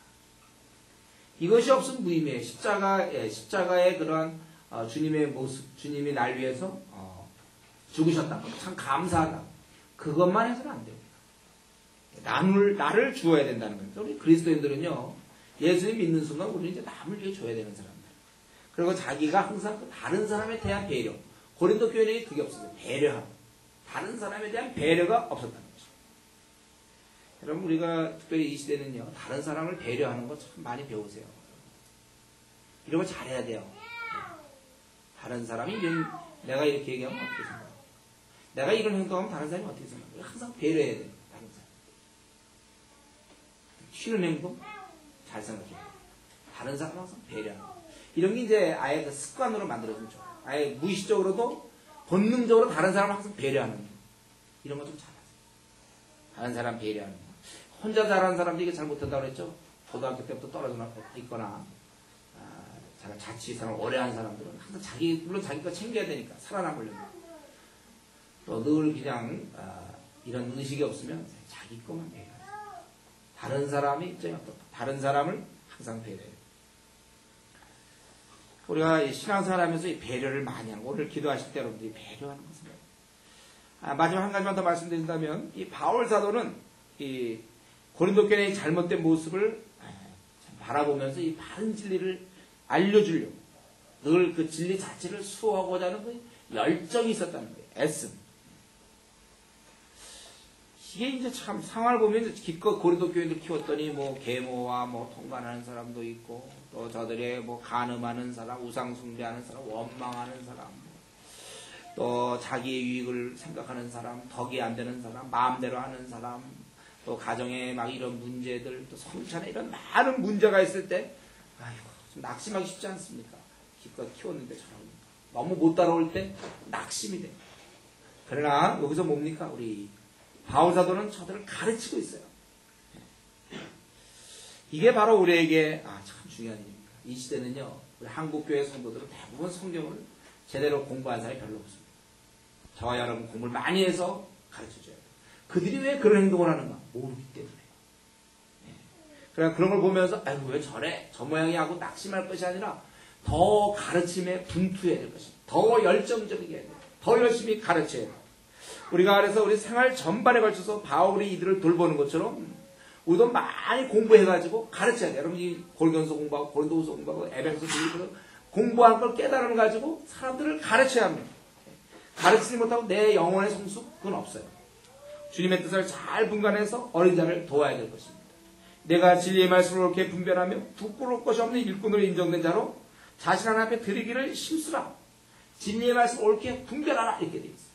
이것이 없으면 무의미해. 십자가의 그런 주님의 모습, 주님이 날 위해서 죽으셨다. 참 감사하다. 그것만 해서는 안 돼요. 나를 주어야 된다는 거예요. 우리 그리스도인들은요, 예수님 믿는 순간 우리는 이제 남을 위해 줘야 되는 사람들. 그리고 자기가 항상 다른 사람에 대한 배려. 고린도 교회는 그게 없었어요. 배려하고. 다른 사람에 대한 배려가 없었다는 거죠. 여러분, 우리가 특별히 이 시대는요, 다른 사람을 배려하는 거 참 많이 배우세요. 이런 거 잘해야 돼요. 다른 사람이 내가 이렇게 얘기하면 어떻게 생각해요? 내가 이런 행동하면 다른 사람이 어떻게 생각해요? 항상 배려해야 돼요. 다른 사람. 쉬는 행동 잘 생각해요. 다른 사람 항상 배려하는 거. 이런 게 이제 아예 그 습관으로 만들어지면 좋아요. 아예 무의식적으로도 본능적으로 다른 사람을 항상 배려하는 거. 이런 거 좀 잘하세요. 다른 사람 배려하는 거. 혼자 잘하는 사람도 이게 잘 못한다고 그랬죠? 초등학교 때부터 떨어져 있거나 자취생활을 오래 한 사람들은 항상 물론 자기 거 챙겨야 되니까 살아남으려면 또 늘 그냥 이런 의식이 없으면 자기 것만 배려하세요. 다른 사람의 입장이 어떻다. 다른 사람을 항상 배려해요. 우리가 신앙생활하면서 이 배려를 많이 하고 오늘 기도하실 때 여러분들이 배려하는 것은 마지막 한 가지만 더 말씀드린다면 이 바울 사도는 이 고린도 교회의 잘못된 모습을 바라보면서 이 바른 진리를 알려주려고 늘 그 진리 자체를 수호하고자 하는 그 열정이 있었다는 거예요. 애씀. 이게 이제 참 상황을 보면 기껏 고린도 교인들 키웠더니 뭐 계모와 뭐 통관하는 사람도 있고 또 저들의 뭐 간음하는 사람, 우상 숭배하는 사람, 원망하는 사람, 또 자기의 유익을 생각하는 사람, 덕이 안 되는 사람, 마음대로 하는 사람, 또 가정에 막 이런 문제들, 또 성찬에 이런 많은 문제가 있을 때, 아이고, 좀 낙심하기 쉽지 않습니까? 기껏 키웠는데 저러니까. 너무 못 따라올 때 낙심이 돼. 그러나 여기서 뭡니까? 우리 바울사도는 저들을 가르치고 있어요. 이게 바로 우리에게 참 중요한 일입니다. 이 시대는요, 우리 한국교회 성도들은 대부분 성경을 제대로 공부한 사람이 별로 없습니다. 저와 여러분 공부를 많이 해서 가르쳐줘야 돼요. 그들이 왜 그런 행동을 하는가? 모르기 때문에. 그러니까 그런 걸 보면서 아이고 왜 저래? 저 모양이 하고 낙심할 것이 아니라 더 가르침에 분투해야 될 것입니다. 더 열정적이게 해야 돼요. 더 열심히 가르쳐야 돼요. 우리가 그래서 우리 생활 전반에 걸쳐서 바울이 이들을 돌보는 것처럼 우리도 많이 공부해가지고 가르쳐야 돼요. 여러분이 골견서 공부하고 고린도후서 공부하고 에베소서 공부한 걸 깨달음을 가지고 사람들을 가르쳐야 합니다. 가르치지 못하고 내 영혼의 성숙 그건 없어요. 주님의 뜻을 잘 분간해서 어린 자를 도와야 될 것입니다. 내가 진리의 말씀을 옳게 분별하며 부끄러울 것이 없는 일꾼으로 인정된 자로 자신 하나 앞에 드리기를 힘쓰라. 진리의 말씀을 옳게 분별하라 이렇게 되어 있어요.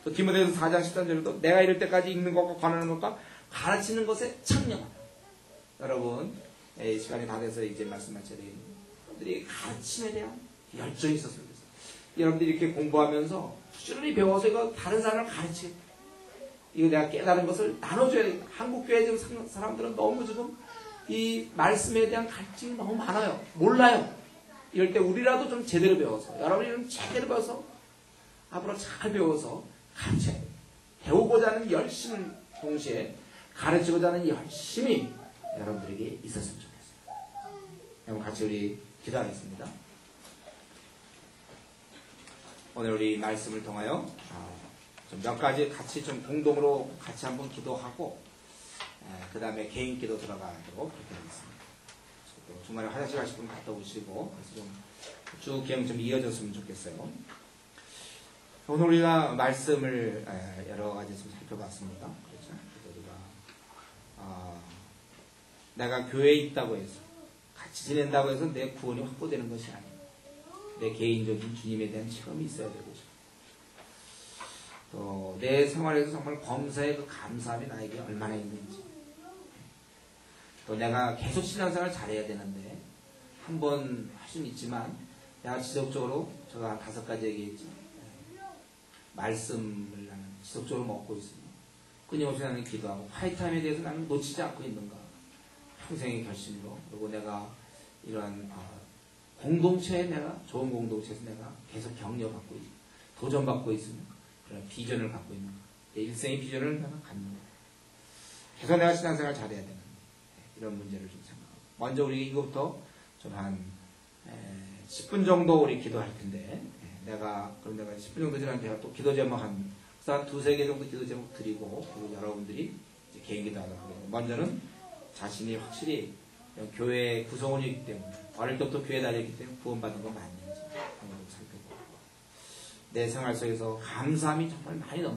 또 디모데후서 4장 13절에도 내가 이럴 때까지 읽는 것과 관하는 것과 가르치는 것에 청렴하라. 여러분 시간이 다 돼서 이제 말씀 마쳐야 되겠는데 여러분들이 가르침에 대한 열정이 있었으면 좋겠어요. 여러분들이 이렇게 공부하면서 부지런히 배워서 이거 다른 사람을 가르치게 이거 내가 깨달은 것을 나눠줘야 돼. 한국교회 지금 사람들은 너무 지금 이 말씀에 대한 갈증이 너무 많아요. 몰라요. 이럴 때 우리라도 좀 제대로 배워서 여러분이 좀 제대로 배워서 앞으로 잘 배워서 가르쳐야 돼요. 배우고자 하는 열심을 동시에 가르치고자 하는 열심이 여러분들에게 있었으면 좋겠어요. 여러분 같이 우리 기도하겠습니다. 오늘 우리 말씀을 통하여 좀 몇 가지 같이 좀 공동으로 같이 한번 기도하고 그 다음에 개인 기도 들어가도록 그렇게 하겠습니다. 중간에 화장실 가실 분 갔다 오시고 그래서 좀 쭉 계속 좀 이어졌으면 좋겠어요. 오늘 우리가 말씀을 여러 가지 좀 살펴봤습니다. 그렇죠? 우리가 내가 교회에 있다고 해서 같이 지낸다고 해서 내 구원이 확보되는 것이 아니에요. 내 개인적인 주님에 대한 체험이 있어야 되고 또 내 생활에서 정말 범사의 그 감사함이 나에게 얼마나 있는지 또 내가 계속 신앙생활을 잘해야 되는데 한 번 할 수는 있지만 내가 지속적으로 제가 5가지 얘기했죠. 말씀을 나는 지속적으로 먹고 있으며 끊임없이 나는 기도하고 화이트타임에 대해서 나는 놓치지 않고 있는가 평생의 결심으로 그리고 내가 이런 공동체에 내가 좋은 공동체에서 내가 계속 격려받고 있고 도전받고 있으며 그런 비전을 갖고 있는 내 일생의 비전을 내가 갖는 거예요. 계속 내가 신앙생활 잘해야 되는 이런 문제를 좀 생각하고 먼저 우리 이거부터 좀 한 10분 정도 우리 기도할 텐데 그럼 내가 10분 정도 지난 제가 또 기도 제목 한 2-3개 정도 기도 제목 드리고 그리고 여러분들이 이제 개인 기도하도록 하겠습니다. 먼저는 자신이 확실히 교회 구성원이기 때문에 어릴 때부터 교회 다녔기 때문에 구원받은 건 맞는지 한번 살펴보고 내 생활 속에서 감사함이 정말 많이 넘